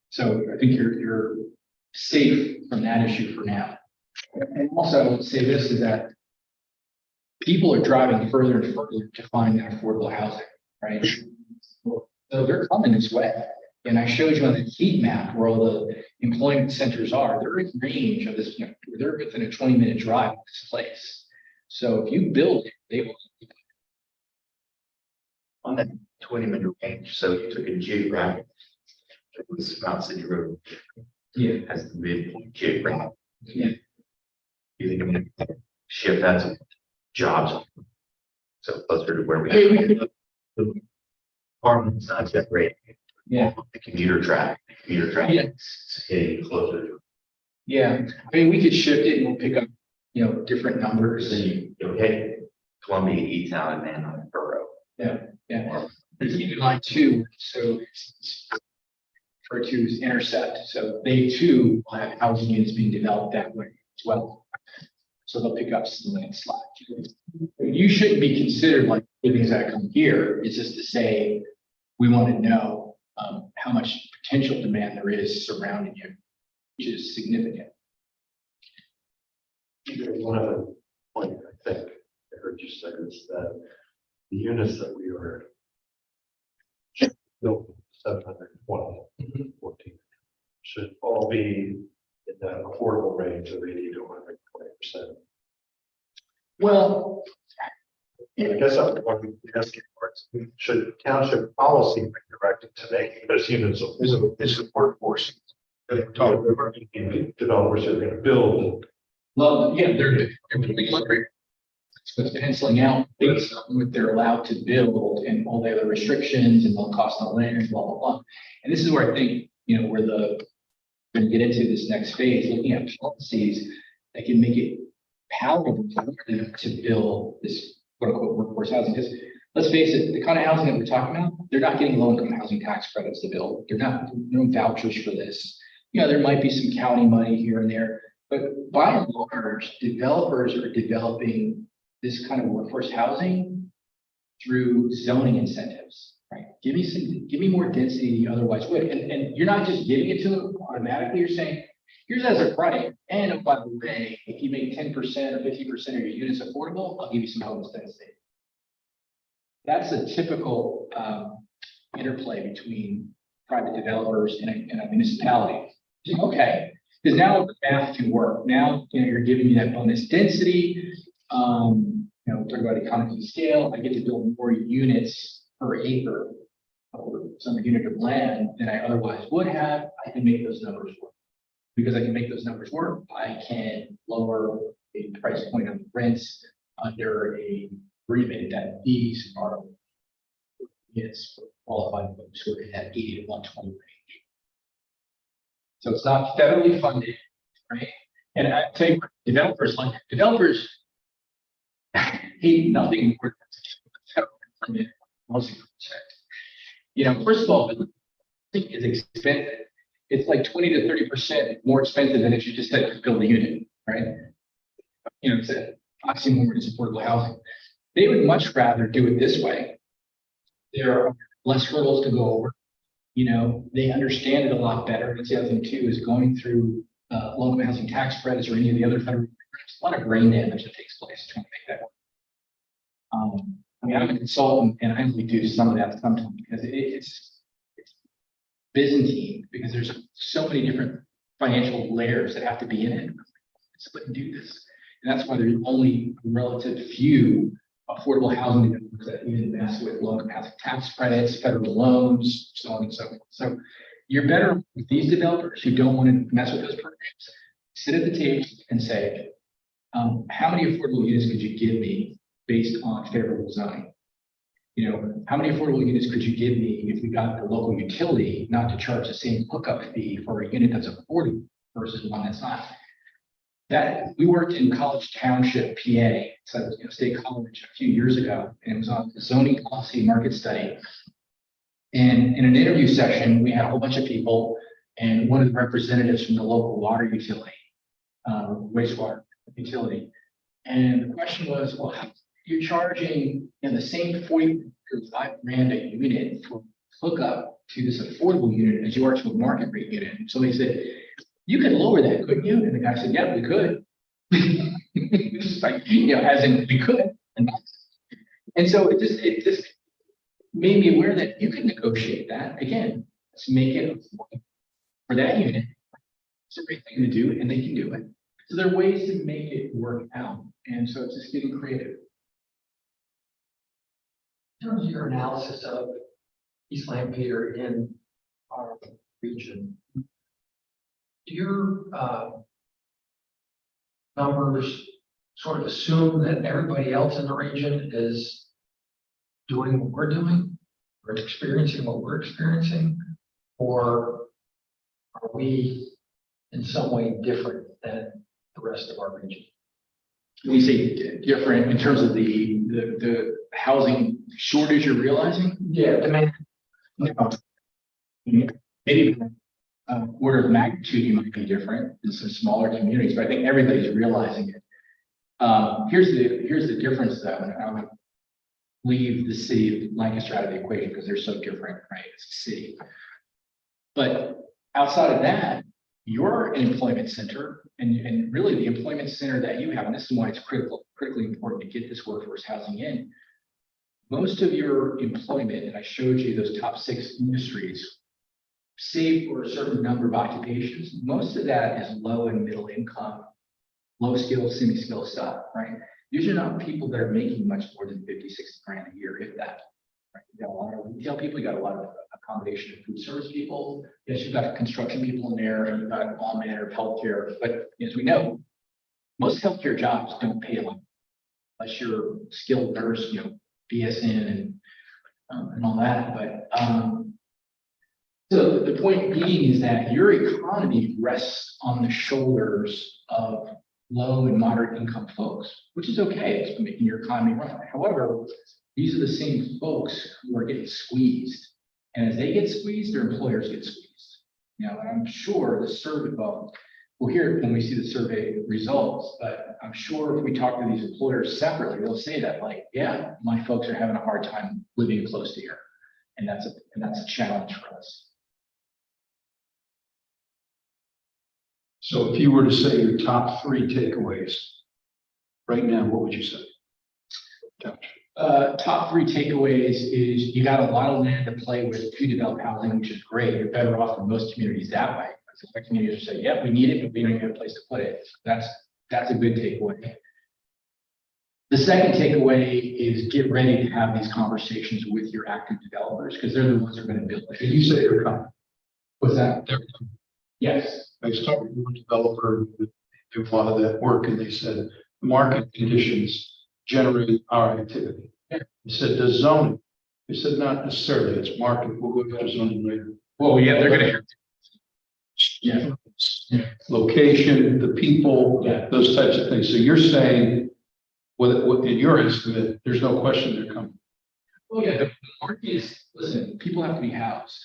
So I think you're safe from that issue for now. And also, I would say this is that people are driving further and further to find that affordable housing, right? So they're coming this way. And I showed you on the heat map where all the employment centers are. They're in range of this, they're within a 20-minute drive of this place. So if you build it, they will. On that 20-minute range, so you took a geographic, it was Mount City Road. Yeah. As the midpoint geographic. Yeah. You think I'm gonna shift that to jobs? So closer to where we Hey, the apartment's not that great. Yeah. The commuter traffic, Yeah. is getting closer to. Yeah. I mean, we could shift it and we'll pick up, different numbers. Then you hit Columbia, E-Town, and Manheim Borough. Yeah. in line two, so it's referred to as intercept, so they too will have housing units being developed that way as well. So they'll pick up some landslide. You shouldn't be considered like living that come here. It's just to say, we want to know how much potential demand there is surrounding you, which is significant. One other point I think I heard you say is that the units that we are built 720, 14 should all be in that affordable range of 80 to 120%. Well, I guess I'm asking parts, should township policy be directed to make those units Is a workforce. developers are going to build? well, yeah, they're building luxury. So it's penciling out based on what they're allowed to build and all the other restrictions and the cost of land, blah, blah, blah. And this is where I think, where we're going to get into this next phase, looking at policies that can make it palatable to build this quote unquote workforce housing. Because let's face it, the kind of housing that we're talking about, they're not getting low income housing tax credits to build. They're not doing vouchers for this. There might be some county money here and there, but by and large, developers are developing this kind of workforce housing through zoning incentives, right? Give me more density than you otherwise would. And you're not just giving it to them automatically, you're saying, here's as a right. And oh, by the way, if you make 10% or 50% of your units affordable, I'll give you some homes density. That's a typical interplay between private developers and a municipality. Okay, because now the math can work. Now, you're giving me that bonus density. Talk about economies of scale. I get to build more units per acre or some unit of land than I otherwise would have. I can make those numbers work. Because I can make those numbers work, I can lower a price point on rents under a agreement that these are units for qualified folks who are in that 80 to 120 range. So it's not federally funded, right? And I tell you what, developers hate nothing more than federal funded housing project. First of all, I think it's expensive. It's like 20 to 30% more expensive than if you just had to build a unit, right? It's an oxymoron, it's affordable housing. They would much rather do it this way. There are less hurdles to go over. They understand it a lot better. That's the other thing too, is going through low-income housing tax credits or any of the other federal programs. A lot of brain damage that takes place trying to make that work. I'm a consultant and I only do some of that sometimes because it's Byzantine, because there's so many different financial layers that have to be in it. Split and do this. And that's why there's only a relative few affordable housing developers that even mess with low-income housing tax credits, federal loans, so on and so forth. So you're better with these developers who don't want to mess with those programs. Sit at the table and say, how many affordable units could you give me based on favorable zoning? How many affordable units could you give me if we got the local utility not to charge the same hookup fee for a unit that's affordable versus one that's not? That we worked in College Township, PA, so State College a few years ago, and it was on the zoning policy market study. And in an interview session, we had a whole bunch of people, and one of the representatives from the local water utility, wastewater utility. And the question was, well, how you're charging the same 45 grand a unit for hookup to this affordable unit as you are to a market rate unit. So they said, you could lower that, couldn't you? And the guy said, yeah, we could. Just like, as in we could. And so it just made me aware that you can negotiate that. Again, let's make it for that unit. It's a great thing to do, and they can do it. So there are ways to make it work out. And so it's just getting creative. In terms of your analysis of East Lampeter in our region, do your numbers sort of assume that everybody else in the region is doing what we're doing or experiencing what we're experiencing? Or are we in some way different than the rest of our region? When you say different in terms of the housing shortage you're realizing? Yeah, demand. No. Maybe order of magnitude, you might be different in some smaller communities, but I think everybody's realizing it. Here's the difference though, and I would leave the city of Lancaster out of the equation because they're so different, right? It's a city. But outside of that, you're an employment center, and really the employment center that you have, and this is why it's critically important to get this workforce housing in. Most of your employment, and I showed you those top 6 industries, save for a certain number of occupations, most of that is low and middle income, low skill, semi-skill stuff, right? These are not people that are making much more than 50, 60 grand a year, if that. Right? You got a lot of retail people, you got a lot of accommodation and food service people. Yes, you've got construction people in there, and you've got all manner of healthcare. But as we know, most healthcare jobs don't pay a lot unless you're a skilled nurse, BSN and all that. But so the point being is that your economy rests on the shoulders of low and moderate income folks, which is okay. It's making your economy run. However, these are the same folks who are getting squeezed. And as they get squeezed, their employers get squeezed. And I'm sure the survey, we'll hear it when we see the survey results, but I'm sure if we talk to these employers separately, they'll say that, like, yeah, my folks are having a hard time living close to here. And that's a challenge for us. So if you were to say your top 3 takeaways right now, what would you say? Top 3 takeaways is you got a lot of land to play with to develop housing, which is great. You're better off than most communities that way. Some communities say, yeah, we need it, but we don't have a place to put it. That's a good takeaway. The second takeaway is get ready to have these conversations with your active developers because they're the ones that are going to build it. Did you say they're coming? What's that? They're Yes. I started with a developer who did a lot of that work, and they said market conditions generate our activity. Yeah. They said the zoning. They said not necessarily, it's market. We'll go to zoning later. Well, yeah, they're going to. Yeah. Location, the people, Yeah. those types of things. So you're saying, what in your estimate, there's no question they're coming. Oh yeah, the market is, listen, people have to be housed.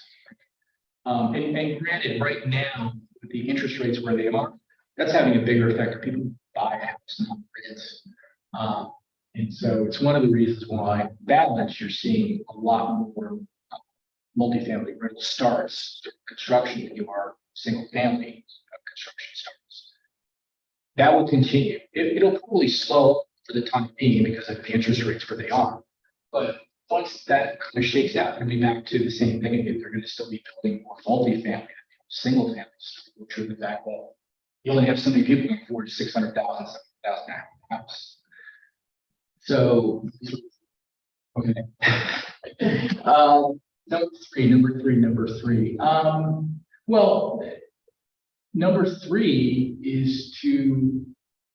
And granted, right now, with the interest rates where they are, that's having a bigger effect if people buy a house, not rent. And so it's one of the reasons why balance, you're seeing a lot more multifamily rental starts, construction than you are single family construction starts. That will continue. It'll probably slow for the time being because of the interest rates where they are. But once that kind of shakes out, it'll be back to the same thing again. They're going to still be building more multifamily, single families, which are the fact that you only have so many people who can afford 600,000, 7,000 house. So, okay. Number three. Well, number 3 is to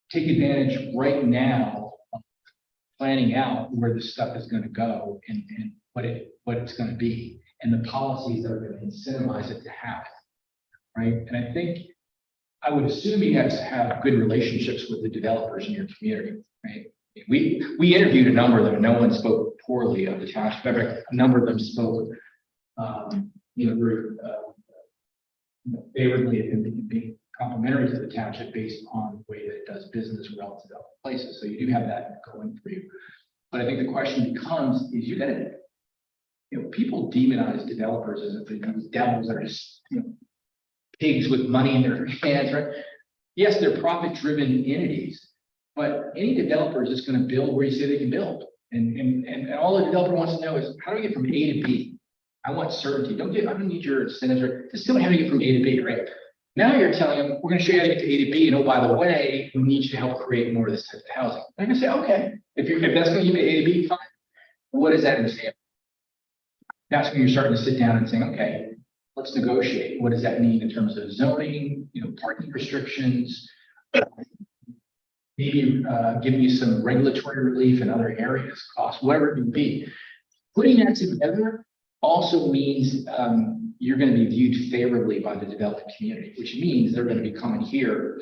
take advantage right now of planning out where this stuff is going to go and what it's going to be and the policies that are going to incentivize it to happen, right? And I think I would assume you guys have good relationships with the developers in your community, right? We interviewed a number of them, and no one spoke poorly of the township. In fact, a number of them spoke, very favorably and being complimentary to the township based on the way that it does business relative to other places. So you do have that going for you. But I think the question becomes: is you got to, people demonize developers as if they're these devils that are just, pigs with money in their hands, right? Yes, they're profit-driven entities, but any developer is just going to build where you say they can build. And all the developer wants to know is, how do I get from A to B? I want certainty. I don't need your incentives, right? Just tell me how to get from A to B, right? Now you're telling them, we're going to show you how to get to A to B. And oh, by the way, we need you to help create more of this type of housing. They're going to say, okay, if that's going to give me A to B, fine. What does that entail? That's when you're starting to sit down and saying, okay, let's negotiate. What does that mean in terms of zoning, parking restrictions, maybe giving you some regulatory relief in other areas, costs, whatever it may be. Putting that together also means you're going to be viewed favorably by the developing community, which means they're going to be coming here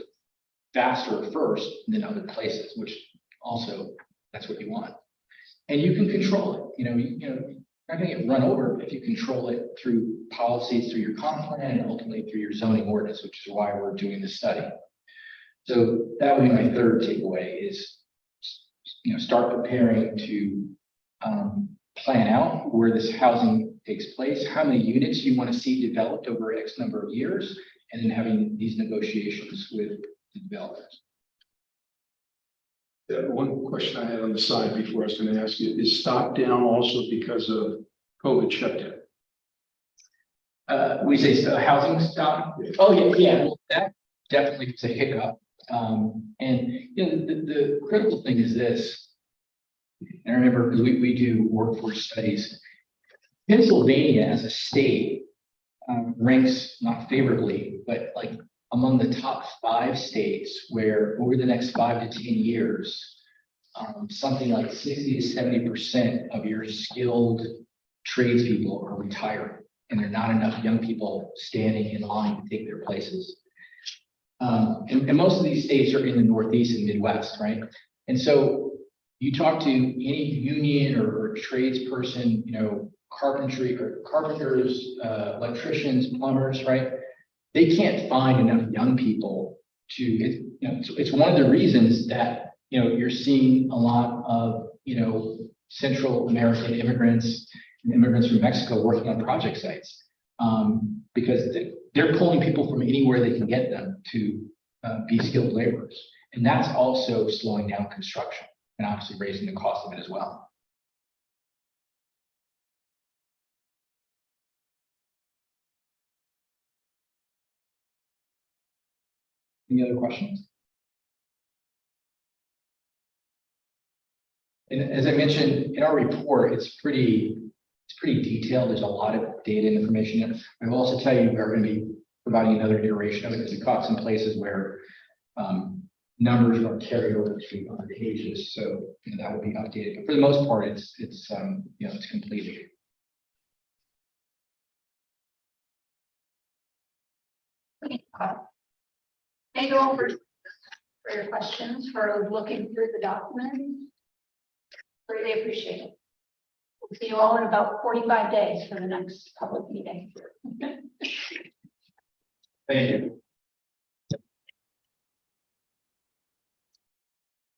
faster first than other places, which also, that's what you want. And you can control it, you're not gonna get run over if you control it through policies, through your comp plan, and ultimately through your zoning ordinance, which is why we're doing this study. So that would be my third takeaway is, start preparing to plan out where this housing takes place, how many units you want to see developed over X number of years, and then having these negotiations with the developers. One question I had on the side before I was going to ask you, is stock down also because of COVID shutdown? We say housing stock. Oh, yeah, well, that definitely is a hiccup. And the critical thing is this. And I remember because we do workforce studies. Pennsylvania as a state ranks not favorably, but like among the top 5 states where over the next 5 to 10 years, something like 60 to 70% of your skilled tradespeople are retiring, and there are not enough young people standing in line to take their places. And most of these states are in the Northeast and Midwest, right? And so you talk to any union or tradesperson, carpenters, electricians, plumbers, right? They can't find enough young people it's one of the reasons that, you're seeing a lot of, Central American immigrants and immigrants from Mexico working on project sites. Because they're pulling people from anywhere they can get them to be skilled laborers. And that's also slowing down construction and obviously raising the cost of it as well. Any other questions? And as I mentioned in our report, it's pretty detailed. There's a lot of data and information. I will also tell you we're going to be providing another iteration of it because we caught some places where numbers weren't carried over to other pages. So that will be updated. But for the most part, it's completed. Thank you all for your questions, for looking through the document. Really appreciate it. We'll see you all in about 45 days for the next public meeting. Thank you.